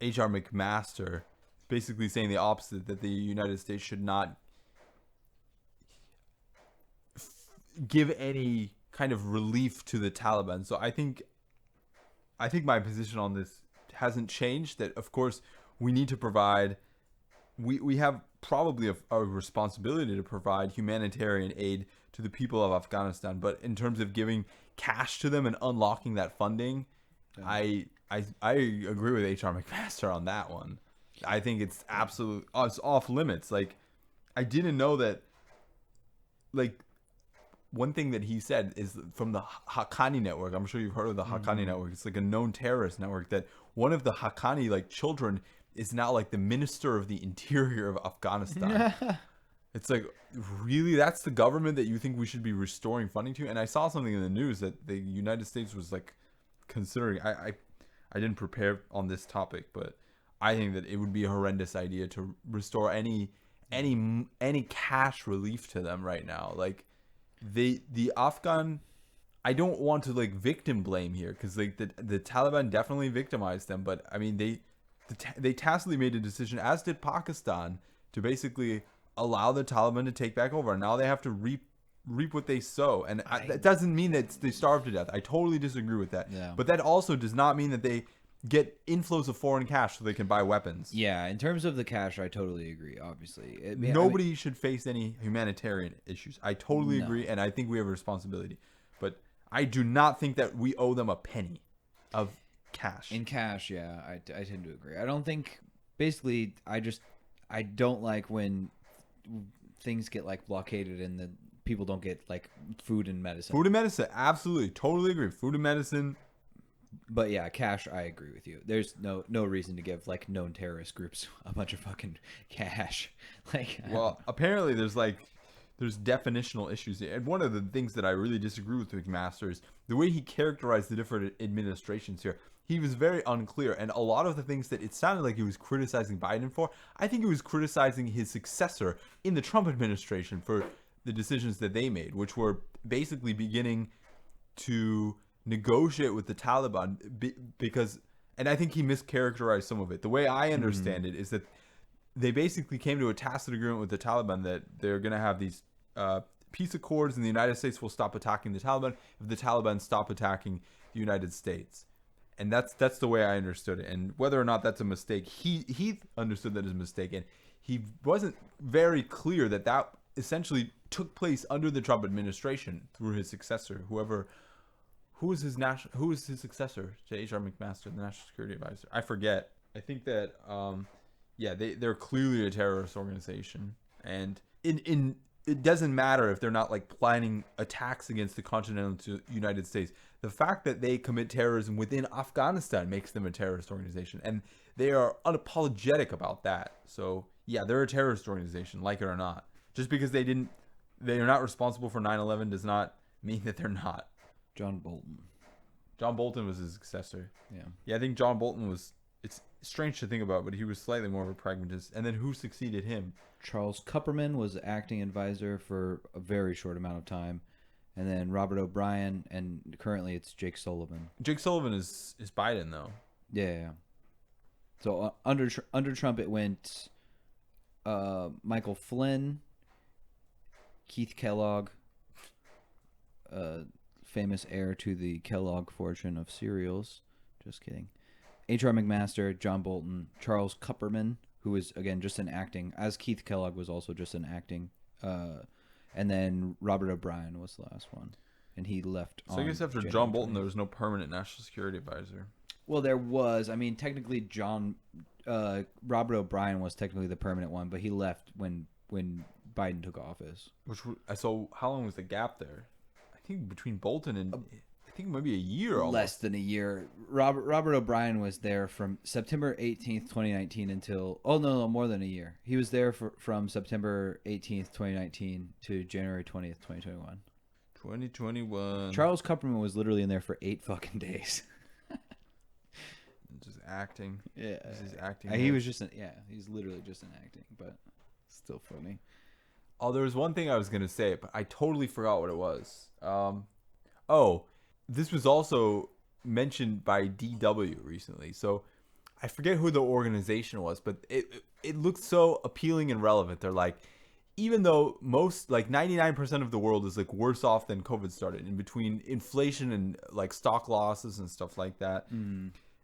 H.R. McMaster, basically saying the opposite, that the United States should not give any kind of relief to the Taliban. So I think my position on this hasn't changed, that of course we need to provide, we have probably a responsibility to provide humanitarian aid to the people of Afghanistan, but in terms of giving cash to them and unlocking that funding, yeah. I agree with H.R. McMaster on that one. I think it's it's off limits. Like, I didn't know that, like, one thing that he said is from the Haqqani network. I'm sure you've heard of the Haqqani network. It's like a known terrorist network, that one of the Haqqani like children is now like the minister of the interior of Afghanistan. It's like, really? That's the government that you think we should be restoring funding to? And I saw something in the news that the United States was like considering. I didn't prepare on this topic, but I think that it would be a horrendous idea to restore any cash relief to them right now. Like, the Afghan, I don't want to like victim blame here, because like the Taliban definitely victimized them, but I mean they tacitly made a decision, as did Pakistan, to basically allow the Taliban to take back over, and now they have to reap what they sow. And that doesn't mean that they starve to death. I totally disagree with that. Yeah. But that also does not mean that they get inflows of foreign cash so they can buy weapons. Yeah, in terms of the cash, I totally agree, obviously. Nobody should face any humanitarian issues. I totally agree, and I think we have a responsibility. But I do not think that we owe them a penny of cash. In cash, yeah, I tend to agree. I don't think, basically, I don't like when things get like blockaded and the people don't get like food and medicine. Food and medicine, absolutely, totally agree. Food and medicine. But yeah, cash, I agree with you. There's no reason to give like known terrorist groups a bunch of fucking cash. Like, well, apparently there's definitional issues here. And one of the things that I really disagree with McMaster is the way he characterized the different administrations here. He was very unclear, and a lot of the things that it sounded like he was criticizing Biden for, I think he was criticizing his successor in the Trump administration for the decisions that they made, which were basically beginning to negotiate with the Taliban, because And I think he mischaracterized some of it. The way I understand it is that they basically came to a tacit agreement with the Taliban that they're going to have these peace accords, and the United States will stop attacking the Taliban if the Taliban stop attacking the United States. And that's the way I understood it. And whether or not that's a mistake, he understood that as a mistake, and he wasn't very clear that that essentially took place under the Trump administration through his successor, who was his successor to H.R. McMaster, the National Security Advisor. I forget. I think that they're clearly a terrorist organization, and in it doesn't matter if they're not like planning attacks against the continental United States. The fact that they commit terrorism within Afghanistan makes them a terrorist organization, and they are unapologetic about that. So yeah, they're a terrorist organization, like it or not. Just because they are not responsible for 9/11 does not mean that they're not. John Bolton. John Bolton was his successor. Yeah. Yeah, I think John Bolton was. It's strange to think about, but he was slightly more of a pragmatist. And then who succeeded him? Charles Kupperman was acting advisor for a very short amount of time, and then Robert O'Brien, and currently it's Jake Sullivan. Jake Sullivan is Biden though. Yeah. So under Trump, it went Michael Flynn, Keith Kellogg, famous heir to the Kellogg fortune of cereals. Just kidding. H.R. McMaster, John Bolton, Charles Kupperman, who was, again, just in acting, as Keith Kellogg was also just in acting. And then Robert O'Brien was the last one. And he left So I guess after John Bolton, there was no permanent national security advisor. Well, there was. I mean, technically, Robert O'Brien was technically the permanent one, but he left when Biden took office. So how long was the gap there? I think between Bolton and... I think maybe a year almost. Less than a year. Robert O'Brien was there from September 18th, 2019 until... Oh, no, more than a year. He was there from September 18th, 2019 to January 20th, 2021. 2021. Charles Kupperman was literally in there for 8 fucking days. Just acting. Yeah. He's acting. He was just... he's literally just in acting, but still funny. Oh, there was one thing I was going to say, but I totally forgot what it was. This was also mentioned by DW recently. So I forget who the organization was, but it looked so appealing and relevant. They're like, even though most, like 99% of the world is like worse off than COVID started, in between inflation and like stock losses and stuff like that,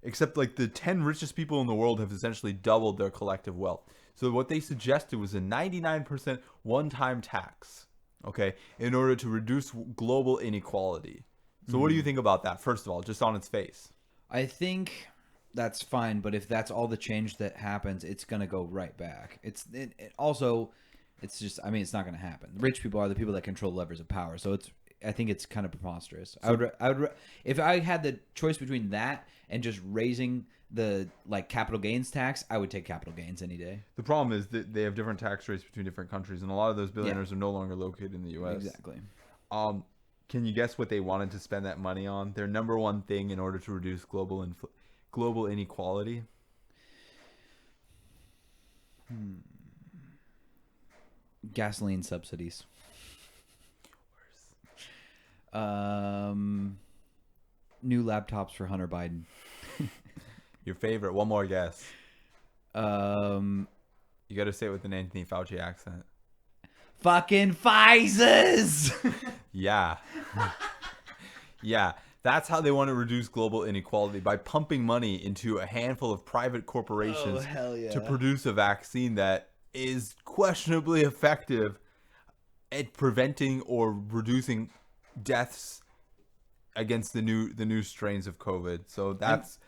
except like the 10 richest people in the world have essentially doubled their collective wealth. So what they suggested was a 99% one-time tax, okay, in order to reduce global inequality. So what do you think about that, first of all, just on its face? I think that's fine, but if that's all the change that happens, it's going to go right back. It's just, I mean, it's not going to happen. The rich people are the people that control levers of power. So I think it's kind of preposterous. I would, if I had the choice between that and just raising the like capital gains tax, I would take capital gains any day. The problem is that they have different tax rates between different countries, and a lot of those billionaires are no longer located in the U.S. Exactly. Can you guess what they wanted to spend that money on? Their number one thing in order to reduce global inequality? Gasoline subsidies. New laptops for Hunter Biden. Your favorite. One more guess. You got to say it with an Anthony Fauci accent. Fucking Pfizer's. Yeah. Yeah. That's how they want to reduce global inequality, by pumping money into a handful of private corporations to produce a vaccine that is questionably effective at preventing or reducing deaths against the new strains of COVID. So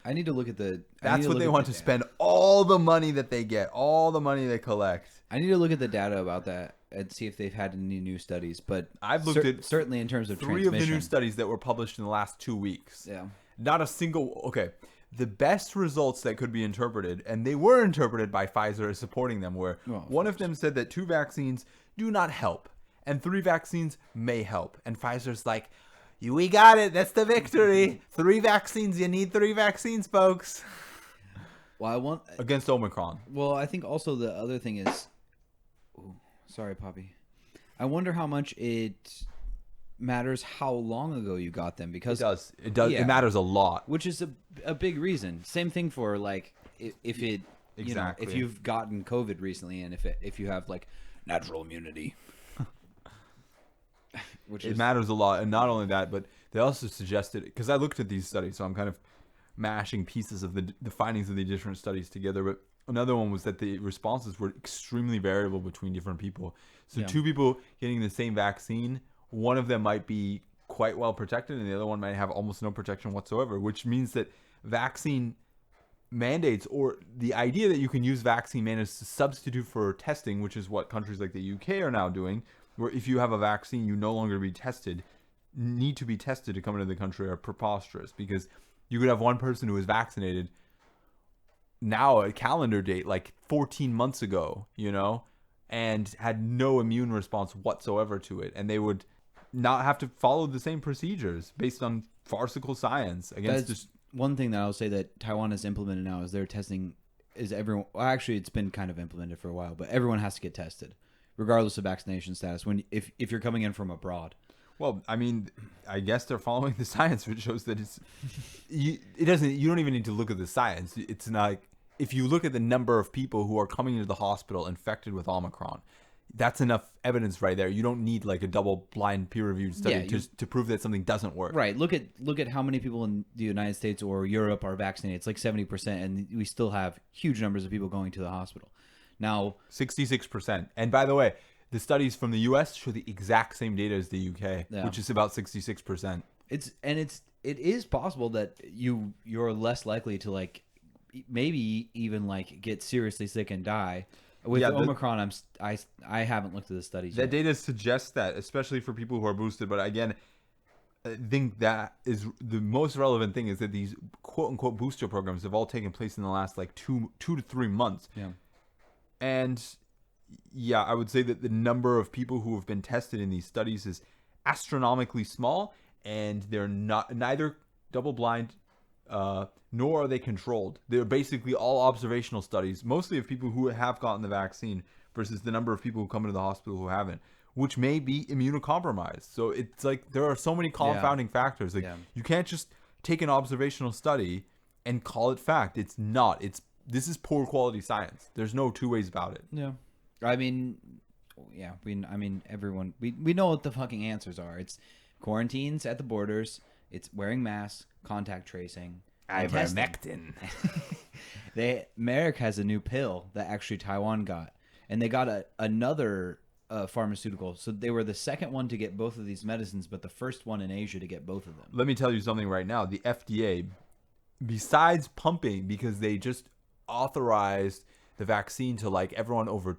I need to look at that's what they want to spend all the money that they get, all the money they collect. I need to look at the data about that and see if they've had any new studies. But I've looked at certainly in terms of 3 of the new studies that were published in the last 2 weeks. Yeah. Not a single. Okay. The best results that could be interpreted, and they were interpreted by Pfizer as supporting them, were one of them said that 2 vaccines do not help and 3 vaccines may help. And Pfizer's like, we got it. That's the victory. 3 vaccines. You need 3 vaccines, folks. Well, against Omicron. Well, I think also the other thing is, sorry, Poppy. I wonder how much it matters how long ago you got them, because It does. yeah. It matters a lot. which is a big reason. Same thing for like if it you know, Exactly. if you've gotten COVID recently, and if you have like natural immunity, which It is matters a lot. And not only that, but they also suggested, because I looked at these studies, so I'm kind of mashing pieces of the findings of the different studies together. But another one was that the responses were extremely variable between different people. So Yeah. two people getting the same vaccine, one of them might be quite well protected and the other one might have almost no protection whatsoever, which means that vaccine mandates, or the idea that you can use vaccine mandates to substitute for testing, which is what countries like the UK are now doing, where if you have a vaccine, you no longer need to be tested to come into the country, are preposterous, because you could have one person who is vaccinated now, a calendar date like 14 months ago, and had no immune response whatsoever to it, and they would not have to follow the same procedures based on farcical science against that's just one thing that I'll say that Taiwan has implemented now is their testing is everyone. Well, actually, it's been kind of implemented for a while, but everyone has to get tested, regardless of vaccination status. When if you're coming in from abroad. Well, I mean, I guess they're following the science, which shows that you don't even need to look at the science. It's not like, if you look at the number of people who are coming into the hospital infected with Omicron, that's enough evidence right there. You don't need like a double-blind peer-reviewed study to prove that something doesn't work. Right. Look at how many people in the United States or Europe are vaccinated. It's like 70%, and we still have huge numbers of people going to the hospital. Now, 66%. And by the way, the studies from the US show the exact same data as the UK, Yeah. which is about 66%. it is possible that you're less likely to like maybe even like get seriously sick and die. With Omicron, I haven't looked at the studies That yet. data suggests that, especially for people who are boosted. But again, I think that is the most relevant thing, is that these quote unquote booster programs have all taken place in the last like two to 3 months. Yeah. And yeah, I would say that the number of people who have been tested in these studies is astronomically small, and they're neither double blind nor are they controlled. They're basically all observational studies, mostly of people who have gotten the vaccine versus the number of people who come into the hospital who haven't, which may be immunocompromised. So it's like there are so many confounding factors. Like you can't just take an observational study and call it fact. It's not. This is poor quality science. There's no two ways about it. Yeah. I mean, everyone we know what the fucking answers are. It's quarantines at the borders. It's wearing masks, contact tracing, Ivermectin. Merck has a new pill that actually Taiwan got, and they got another pharmaceutical. So they were the second one to get both of these medicines, but the first one in Asia to get both of them. Let me tell you something right now. The FDA, besides pumping, because they just authorized the vaccine to like everyone over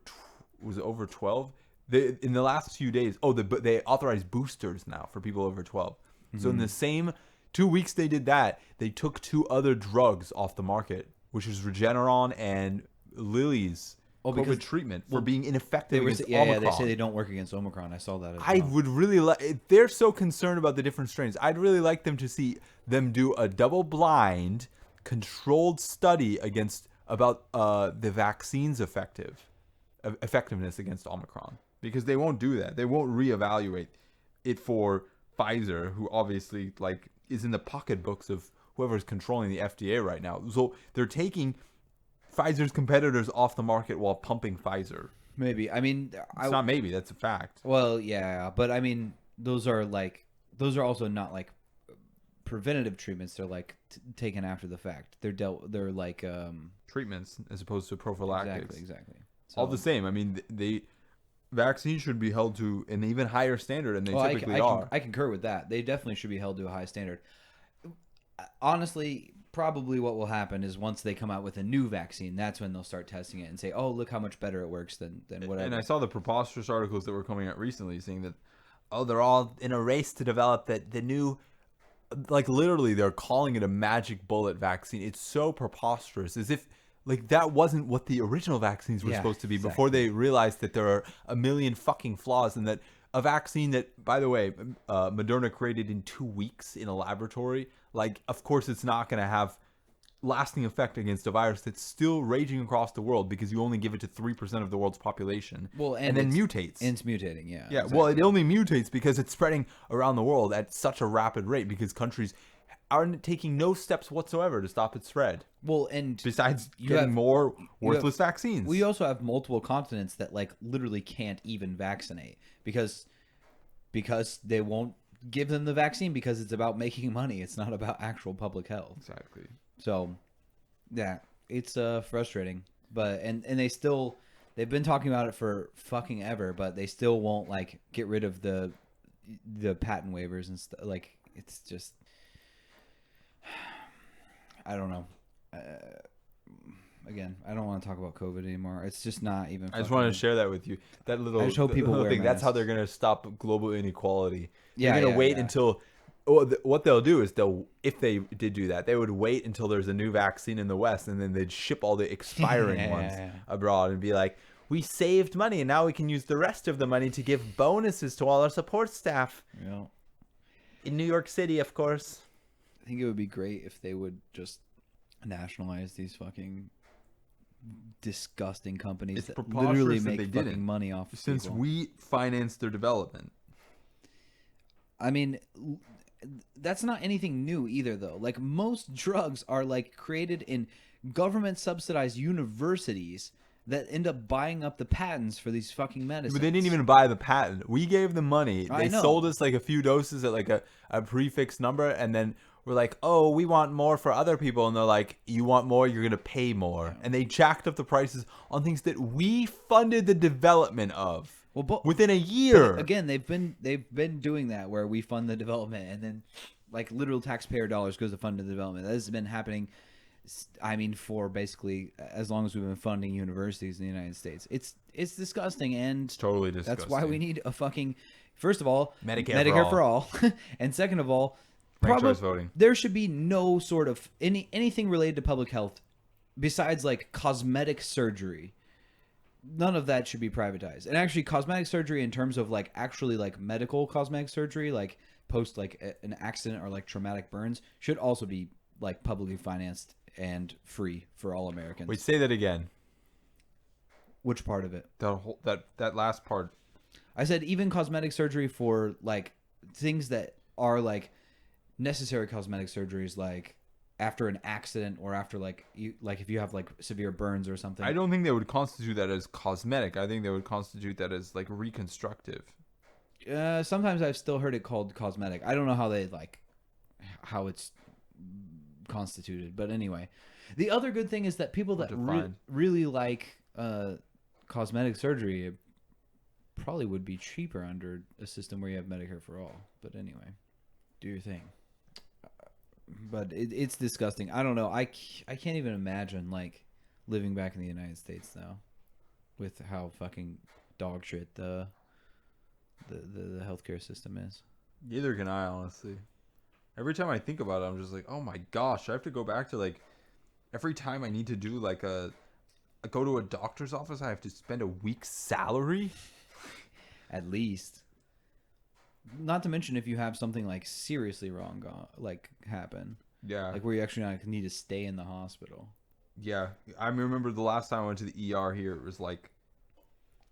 12. In the last few days, they authorized boosters now for people over 12. So in the same 2 weeks they did that, they took 2 other drugs off the market, which was Regeneron and Lilly's COVID treatment for being ineffective against Omicron. Yeah, they say they don't work against Omicron. I saw that as well. I would really like, they're so concerned about the different strains, I'd really like them to see them do a double-blind, controlled study about the vaccine's effectiveness against Omicron, because they won't do that. They won't reevaluate it for Pfizer, who obviously like is in the pocketbooks of whoever's controlling the FDA right now. So they're taking Pfizer's competitors off the market while pumping Pfizer. Maybe. I mean, it's not maybe, that's a fact. Well, yeah, but I mean, those are also not like preventative treatments. They're like taken after the fact. They're like treatments as opposed to prophylactics. Exactly. So, all the same. I mean, the vaccines should be held to an even higher standard, and they typically are. I concur with that. They definitely should be held to a high standard. Honestly, probably what will happen is once they come out with a new vaccine, that's when they'll start testing it and say, "Oh, look how much better it works than whatever." And I saw the preposterous articles that were coming out recently saying that, they're all in a race to develop the new, like literally they're calling it a magic bullet vaccine. It's so preposterous, as if like that wasn't what the original vaccines were supposed to be, before they realized that there are a million fucking flaws, and that a vaccine that, by the way, Moderna created in 2 weeks in a laboratory, like of course it's not going to have lasting effect against a virus that's still raging across the world because you only give it to 3% of the world's population. Well, and then mutates. And it's mutating, yeah. Yeah, exactly. well, it only mutates because it's spreading around the world at such a rapid rate because countries are taking no steps whatsoever to stop its spread. Well, and besides getting more worthless vaccines. We also have multiple continents that like literally can't even vaccinate because they won't give them the vaccine because it's about making money. It's not about actual public health. Exactly. So, yeah, it's frustrating. But and they've been talking about it for fucking ever, but they still won't like get rid of the patent waivers and stuff. Like it's just, I don't know. Again, I don't want to talk about COVID anymore. It's just not even. I just wanted to share that with you. That little. I just hope people wear thing. That's how masks. they're gonna stop global inequality. Yeah, they're gonna wait yeah. until. What they'll do is if they did do that, they would wait until there's a new vaccine in the West, and then they'd ship all the expiring ones abroad and be like, "We saved money, and now we can use the rest of the money to give bonuses to all our support staff." Yeah. In New York City, of course. I think it would be great if they would just nationalize these fucking disgusting companies that literally make fucking money off of since people. we finance their development. I mean, that's not anything new either, though. Like most drugs are like created in government subsidized universities that end up buying up the patents for these fucking medicines. But they didn't even buy the patent. We gave them money. I They know. sold us like a few doses at like a prefix number, and then we're like, "Oh, we want more for other people," and they're like, "You want more? You're gonna pay more." And they jacked up the prices on things that we funded the development of. Well, but within a year. Again, they've been doing that where we fund the development and then like literal taxpayer dollars goes to fund the development. That has been happening. I mean, for basically as long as we've been funding universities in the United States. It's disgusting, and It's totally disgusting. that's why we need a fucking, first of all, Medicare for all, and second of all, Ranked choice voting. there should be no sort of anything related to public health besides like cosmetic surgery. None of that should be privatized. And actually, cosmetic surgery in terms of like actually like medical cosmetic surgery, like post like an accident or like traumatic burns, should also be like publicly financed and free for all Americans. Wait, say that again. Which part of it? That last part. I said even cosmetic surgery for like things that are like necessary cosmetic surgeries, like after an accident or after like if you have like severe burns or something. I don't think they would constitute that as cosmetic. I think they would constitute that as like reconstructive. Sometimes I've still heard it called cosmetic. I don't know how it's constituted, but anyway. The other good thing is that people that really like cosmetic surgery, it probably would be cheaper under a system where you have Medicare for all. But anyway, do your thing. But it's disgusting. I don't know. I can't even imagine like living back in the United States now, with how fucking dog shit the healthcare system is. Neither can I, honestly. Every time I think about it, I'm just like, oh my gosh, I have to go back to like every time I need to do like go to a doctor's office, I have to spend a week's salary. At least. Not to mention if you have something like seriously wrong like happen. Yeah. Like where you actually like, need to stay in the hospital. Yeah. I remember the last time I went to the ER here, it was like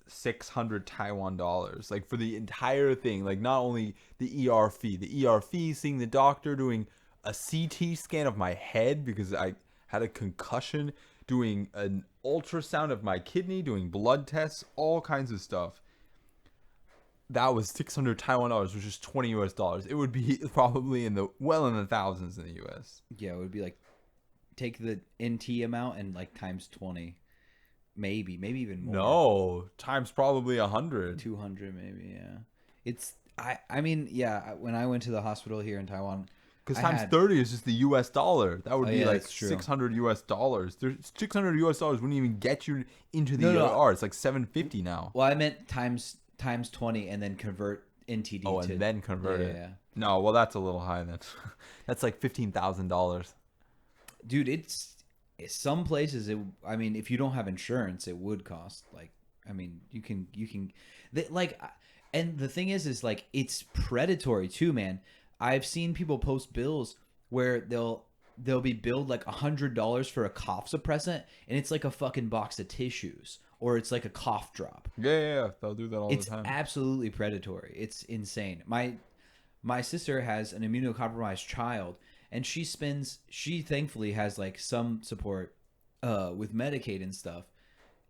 600 Taiwan dollars, like for the entire thing. Like not only the ER fee, seeing the doctor, doing a CT scan of my head because I had a concussion, doing an ultrasound of my kidney, doing blood tests, all kinds of stuff. That was 600 Taiwan dollars, which is $20 US. It would be probably in the thousands in the US. Yeah, it would be like take the NT amount and like times 20. Maybe even more. No, times probably 100. 200 maybe, yeah. It's I mean, yeah, when I went to the hospital here in Taiwan, because times 30 is just the US dollar. That would be like $600 US. 600 US dollars wouldn't even get you into the ER. It's like $750 now. Well, I meant times 20 and then convert NTD and then convert it. Yeah. No, well, that's a little high then. That's like $15,000. Dude, it's some places I mean, if you don't have insurance, it would cost like, I mean, you can like, and the thing is like it's predatory too, man. I've seen people post bills where they'll they'll be billed like $100 for a cough suppressant, and it's like a fucking box of tissues, or it's like a cough drop. Yeah. They'll do that all It's the time. absolutely predatory. It's insane. My sister has an immunocompromised child, and she thankfully has like some support with Medicaid and stuff,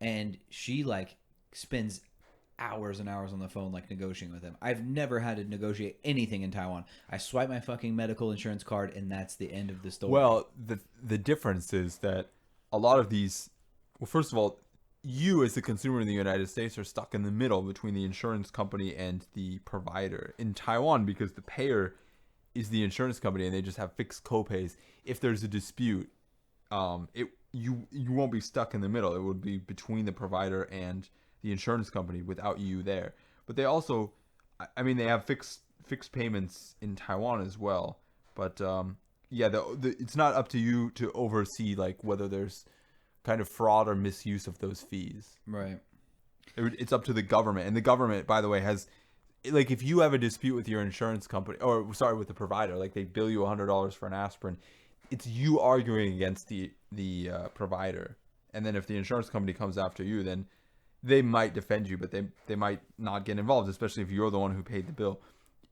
and she like spends hours and hours on the phone like negotiating with them. I've never had to negotiate anything in Taiwan. I swipe my fucking medical insurance card, and that's the end of the story. Well, the difference is that a lot of these, well, first of all, you as the consumer in the United States are stuck in the middle between the insurance company and the provider. In Taiwan, because the payer is the insurance company and they just have fixed copays, if there's a dispute, you won't be stuck in the middle. It would be between the provider and the insurance company without you there. But they also, I mean, they have fixed payments in Taiwan as well. But yeah, it's not up to you to oversee like whether there's kind of fraud or misuse of those fees. Right. It's up to the government, and the government, by the way, has like if you have a dispute with your insurance company, or sorry, with the provider, like they bill you $100 for an aspirin, it's you arguing against the provider, and then if the insurance company comes after you, then they might defend you, but they might not get involved, especially if you're the one who paid the bill.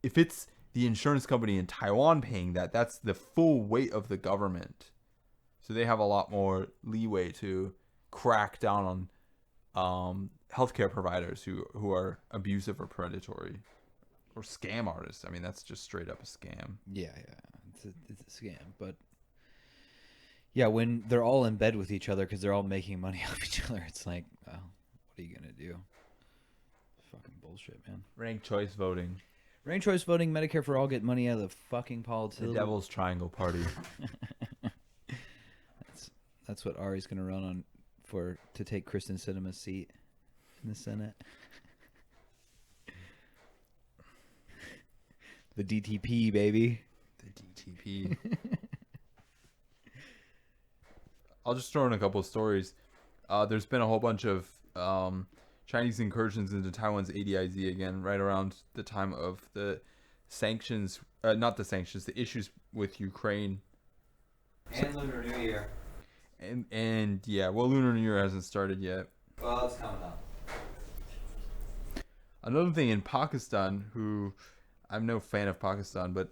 If it's the insurance company in Taiwan paying that, that's the full weight of the government. So they have a lot more leeway to crack down on healthcare providers who are abusive or predatory or scam artists. I mean, that's just straight up a scam. Yeah. It's a scam. But yeah, when they're all in bed with each other because they're all making money off each other, it's like, well, what are you going to do? Fucking bullshit, man. Ranked choice voting. Ranked choice voting, Medicare for all, get money out of the fucking politics. The Devil's Triangle Party. That's what Ari's going to run on to take Kristen Sinema's seat in the Senate. The DTP, baby. The DTP. I'll just throw in a couple of stories. There's been a whole bunch of Chinese incursions into Taiwan's ADIZ again, right around the time of the sanctions, not the sanctions, the issues with Ukraine. And Lunar New Year. And yeah, well, Lunar New Year hasn't started yet. Well, it's coming up. Another thing in Pakistan, who I'm no fan of Pakistan, but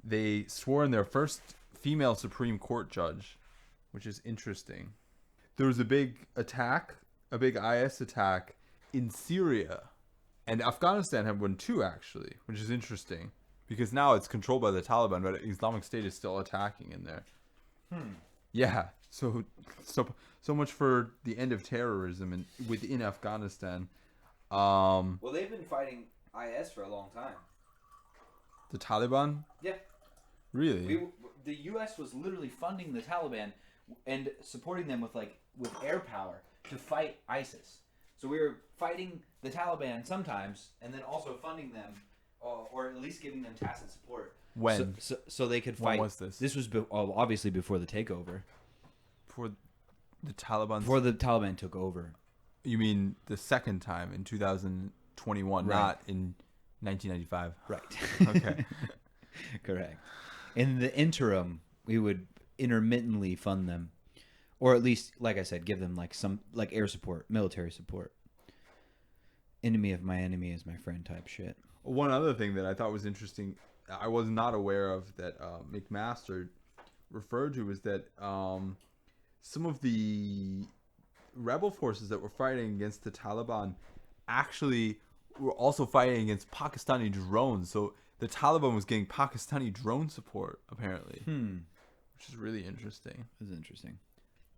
they swore in their first female Supreme Court judge, which is interesting. There was a big attack, a big IS attack in Syria, and Afghanistan had one too, actually, which is interesting because now it's controlled by the Taliban, but Islamic State is still attacking in there. Yeah, so much for the end of terrorism within Afghanistan. Well, they've been fighting IS for a long time. The Taliban? Yeah. Really? The U.S. was literally funding the Taliban and supporting them with air power to fight ISIS. So we were fighting the Taliban sometimes, and then also funding them, or at least giving them tacit support. When? So they could fight. When was this? This was obviously before the takeover. Before the Taliban? Before the Taliban took over. You mean the second time in 2021, right. Not in 1995? Right. Okay. Correct. In the interim, we would intermittently fund them, or at least, like I said, give them some air support, military support. Enemy of my enemy is my friend type shit. One other thing that I thought was interesting, I was not aware of, that McMaster referred to, is that some of the rebel forces that were fighting against the Taliban actually were also fighting against Pakistani drones. So the Taliban was getting Pakistani drone support, apparently, which is really interesting. This is interesting.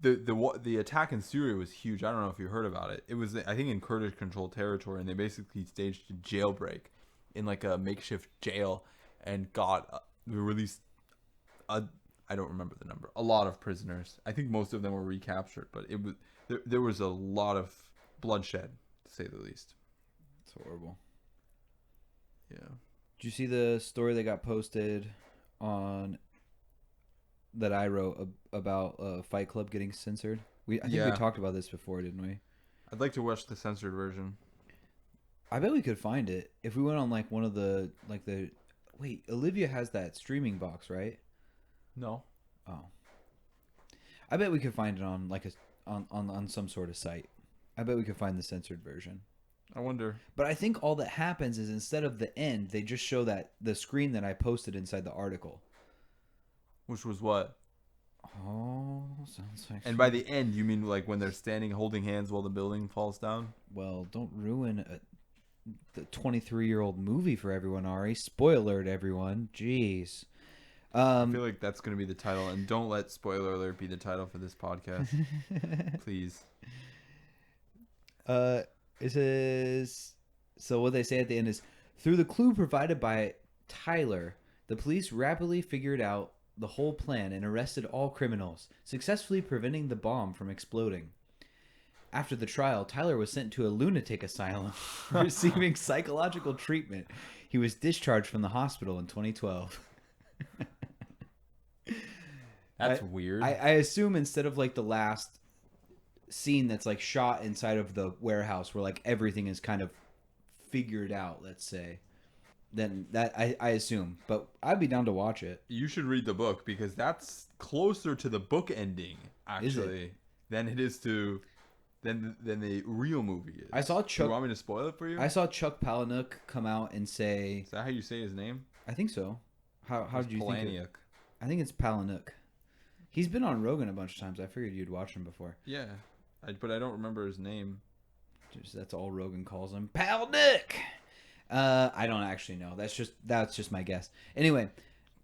The attack in Syria was huge. I don't know if you heard about it. It was, I think, in Kurdish-controlled territory, and they basically staged a jailbreak in a makeshift jail and released I don't remember the number. A lot of prisoners. I think most of them were recaptured, but it was there was a lot of bloodshed, to say the least. It's horrible. Yeah. Did you see the story that got posted that I wrote about Fight Club getting censored? I think we talked about this before, didn't we? I'd like to watch the censored version. I bet we could find it if we went on one of the Wait, Olivia has that streaming box, right? No. Oh, I bet we could find it on like on some sort of site. I bet we could find the censored version. I wonder. But I think all that happens is instead of the end, they just show that the screen that I posted inside the article. Which was what? Oh, sounds like. And by the end, you mean like when they're standing holding hands while the building falls down? Well, don't ruin the 23-year-old movie for everyone, Ari. Spoiler alert, everyone. Jeez. I feel like that's going to be the title, and don't let spoiler alert be the title for this podcast, please. It says, so what they say at the end is, through the clue provided by Tyler, the police rapidly figured out the whole plan and arrested all criminals, successfully preventing the bomb from exploding. After the trial, Tyler was sent to a lunatic asylum, receiving psychological treatment. He was discharged from the hospital in 2012. That's weird. I assume instead of like the last scene that's like shot inside of the warehouse where like everything is kind of figured out, let's say, then that I assume. But I'd be down to watch it. You should read the book because that's closer to the book ending actually than it is to than the real movie is. I saw Chuck. You want me to spoil it for you? I saw Chuck Palahniuk come out and say. Is that how you say his name? I think so. How did you think? Palahniuk. I think it's Palahniuk. He's been on Rogan a bunch of times. I figured you'd watch him before. Yeah, but I don't remember his name. That's all Rogan calls him. Palahniuk. I don't actually know. That's just my guess. Anyway,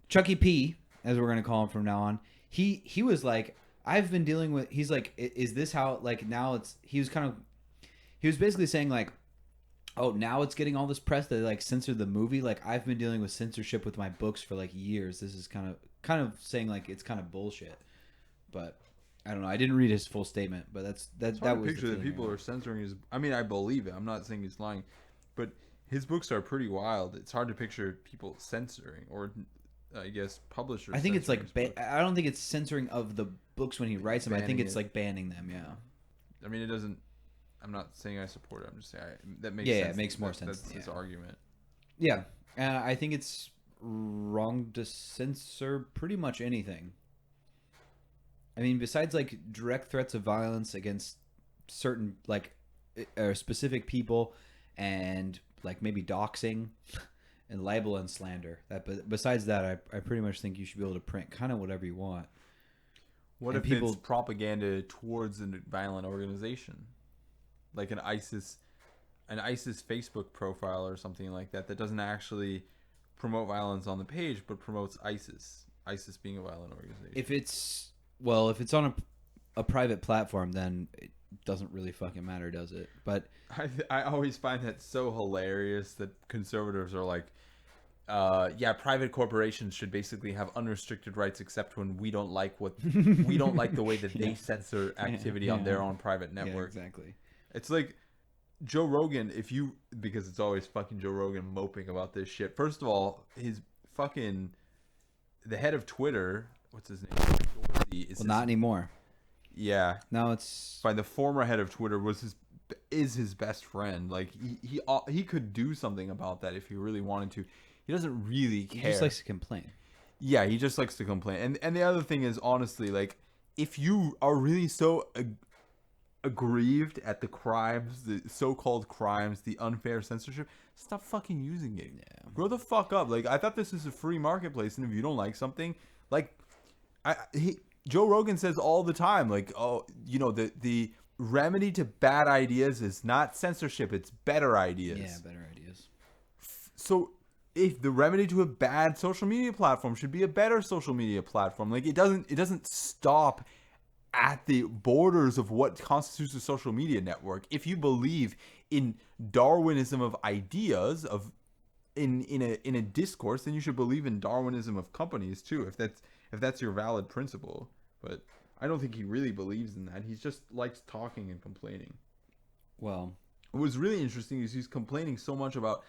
Chucky P, as we're gonna call him from now on. He was like, I've been dealing with. He's like, is this how like now it's? He was basically saying like, oh, now it's getting all this press that they like censored the movie. Like I've been dealing with censorship with my books for like years. This is kind of saying like it's kind of bullshit. But I don't know. I didn't read his full statement, but that was picture the that people are censoring his. I mean, I believe it. I'm not saying he's lying, but his books are pretty wild. It's hard to picture people censoring, or I guess publishers. I think it's like I don't think it's censoring of the books when he writes them. I think it's like banning them. Yeah. I mean, it doesn't. I'm not saying I support it. I'm just saying that makes sense. Yeah, it makes more sense. That's his argument. Yeah, I think it's wrong to censor pretty much anything. I mean, besides like direct threats of violence against certain like specific people, and like maybe doxing and libel and slander. But besides that, I pretty much think you should be able to print kind of whatever you want. What if it's propaganda towards a violent organization, like an ISIS Facebook profile or something like that doesn't actually promote violence on the page, but promotes ISIS being a violent organization? If it's on a private platform, then it doesn't really fucking matter, does it? But I always find that so hilarious that conservatives are like, private corporations should basically have unrestricted rights except when we don't like the way that they censor activity on their own private network. Yeah, exactly. It's like Joe Rogan, because it's always fucking Joe Rogan moping about this shit. First of all, the head of Twitter, what's his name? Not anymore. Yeah. Now it's fine. The former head of Twitter is his best friend. Like he could do something about that if he really wanted to. He doesn't really care. He just likes to complain. Yeah, he just likes to complain. And the other thing is, honestly, like, if you are really so aggrieved at the crimes, the so-called crimes, the unfair censorship, stop fucking using it. Yeah. Grow the fuck up. Like, I thought this is a free marketplace, and if you don't like something, like, Joe Rogan says all the time, like, oh, you know, the remedy to bad ideas is not censorship, it's better ideas. Yeah, better ideas. So if the remedy to a bad social media platform should be a better social media platform, like it doesn't stop at the borders of what constitutes a social media network. If you believe in Darwinism of ideas, in a discourse, then you should believe in Darwinism of companies too, if that's your valid principle. But I don't think he really believes in that. He just likes talking and complaining. Well, what was really interesting is he's complaining so much about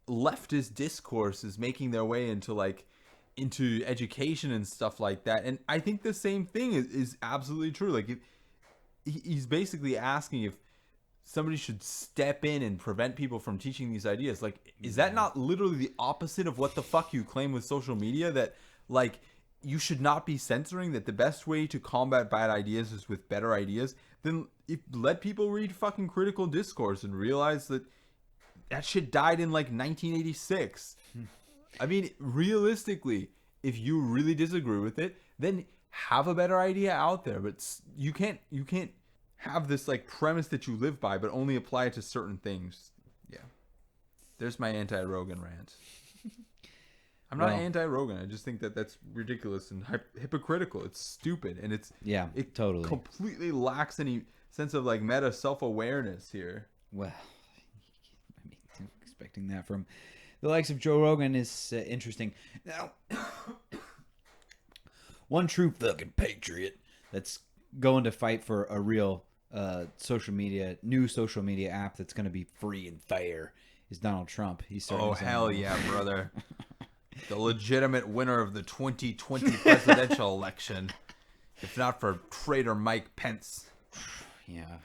leftist discourses making their way into education and stuff like that. And I think the same thing is absolutely true. Like, if he's basically asking if somebody should step in and prevent people from teaching these ideas. Like, is that not literally the opposite of what the fuck you claim with social media? That, like, you should not be censoring, that the best way to combat bad ideas is with better ideas, then let people read fucking critical discourse and realize that shit died in like 1986. I mean, realistically, if you really disagree with it, then have a better idea out there. But you can't have this like premise that you live by, but only apply it to certain things. Yeah, there's my anti-Rogan rant. I'm not anti-Rogan. I just think that that's ridiculous and hypocritical. It's stupid, and it totally completely lacks any sense of like meta self-awareness here. Well, I mean, expecting that from the likes of Joe Rogan is interesting. Now, one true fucking patriot that's going to fight for a real new social media app that's going to be free and fair is Donald Trump. He's starting. Oh hell yeah, brother! The legitimate winner of the 2020 presidential election, if not for traitor Mike Pence. Yeah,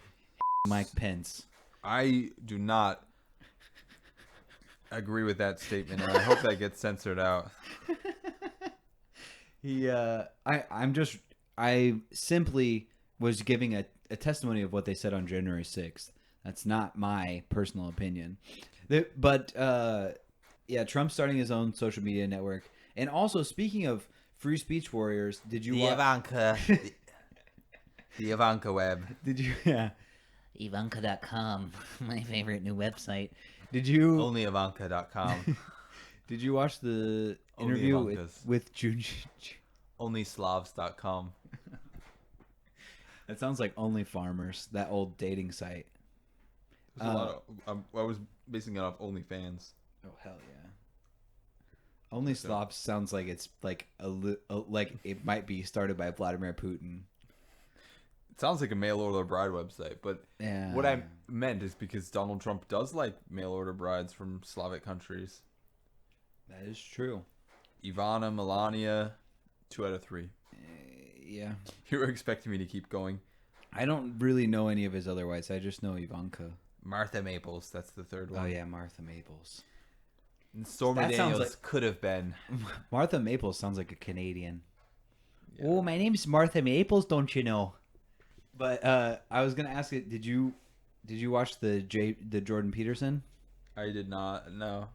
Mike Pence. I do not agree with that statement, and I hope that gets censored out. I simply was giving a testimony of what they said on January 6th. That's not my personal opinion. But Trump's starting his own social media network. And also, speaking of free speech warriors, did you the Ivanka web. Did you Ivanka.com, my favorite new website. Did you only Ivanka.com. Did you watch the interview with June? OnlySlavs.com. That sounds like Only Farmers, that old dating site. I was basing it off OnlyFans. Oh hell yeah! Only Slavs sounds like it's like like it might be started by Vladimir Putin. It sounds like a mail order bride website, but what I meant is because Donald Trump does like mail order brides from Slavic countries. That is true. Ivana, Melania, 2 out of 3. Yeah. You were expecting me to keep going. I don't really know any of his other wives. I just know Ivanka. Martha Maples, that's the third one. Oh yeah, Martha Maples. And Stormy Daniels could have been. Martha Maples sounds like a Canadian. Yeah. Oh, my name's Martha Maples, don't you know? But I was gonna ask it. Did you watch the Jordan Peterson? I did not. No.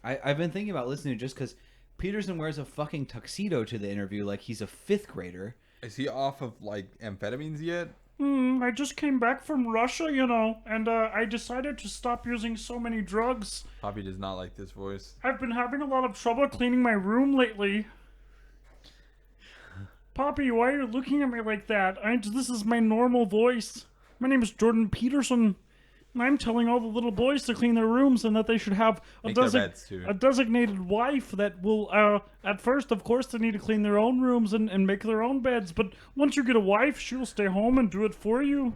I've been thinking about listening just because Peterson wears a fucking tuxedo to the interview like he's a 5th grader. Is he off of like amphetamines yet? I just came back from Russia, and I decided to stop using so many drugs. Poppy does not like this voice. I've been having a lot of trouble cleaning my room lately. Poppy, why are you looking at me like that? This is my normal voice. My name is Jordan Peterson, and I'm telling all the little boys to clean their rooms and that they should have a designated wife that will, at first, of course, they need to clean their own rooms and make their own beds, but once you get a wife, she'll stay home and do it for you.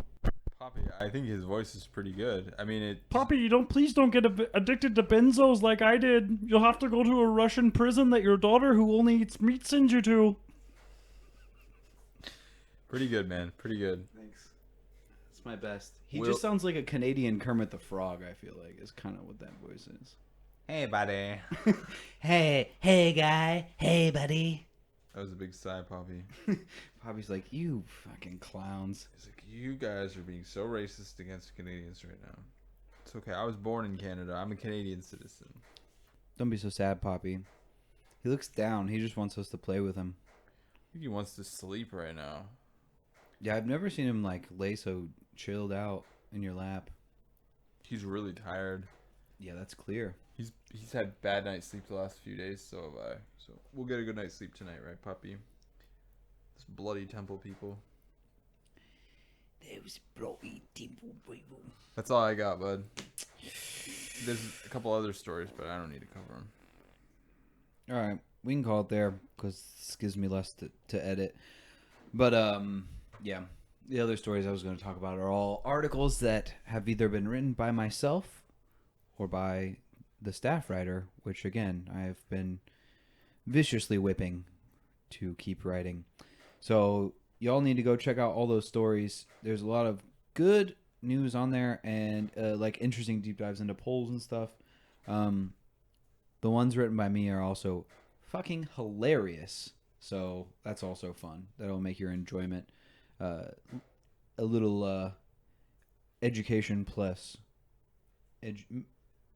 Poppy, I think his voice is pretty good. I mean, Poppy, please don't get addicted to benzos like I did. You'll have to go to a Russian prison that your daughter who only eats meat sends you to. Pretty good, man. Pretty good. Thanks. It's my best. He just sounds like a Canadian Kermit the Frog, I feel like, is kind of what that voice is. Hey, buddy. hey, guy. Hey, buddy. That was a big sigh, Poppy. Poppy's like, you fucking clowns. He's like, you guys are being so racist against Canadians right now. It's okay. I was born in Canada. I'm a Canadian citizen. Don't be so sad, Poppy. He looks down. He just wants us to play with him. I think he wants to sleep right now. Yeah, I've never seen him like lay so chilled out in your lap. He's really tired. Yeah, that's clear. He's had bad night's sleep the last few days, so have I. So we'll get a good night's sleep tonight, right, Puppy? This bloody temple people. Those bloody temple people. That's all I got, bud. There's a couple other stories, but I don't need to cover them. All right, we can call it there because this gives me less to edit. But yeah, the other stories I was going to talk about are all articles that have either been written by myself or by the staff writer, which again, I have been viciously whipping to keep writing. So y'all need to go check out all those stories. There's a lot of good news on there and like interesting deep dives into polls and stuff. The ones written by me are also fucking hilarious. So that's also fun. That'll make your enjoyment a little education plus,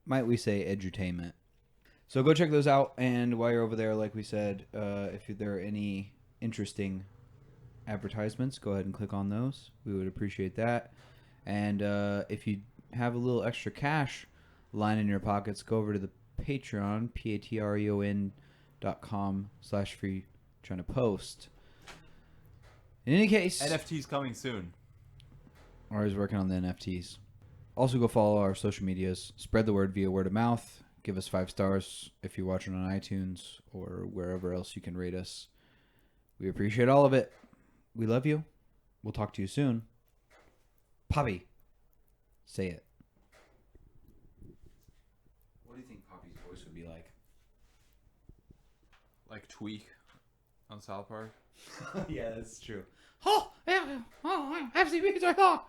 might we say, edutainment. So go check those out. And while you're over there, like we said, if there are any interesting advertisements, go ahead and click on those. We would appreciate that. And if you have a little extra cash lying in your pockets, go over to the Patreon, patreon.com/FreeChinaPost. In any case, NFTs coming soon. Always working on the NFTs. Also, go follow our social medias. Spread the word via word of mouth. Give us 5 stars if you're watching on iTunes or wherever else you can rate us. We appreciate all of it. We love you. We'll talk to you soon. Poppy, say it. What do you think Poppy's voice would be like? Like Tweak on South Park. Yeah, that's true. Oh, yeah. Oh, FCP 最大.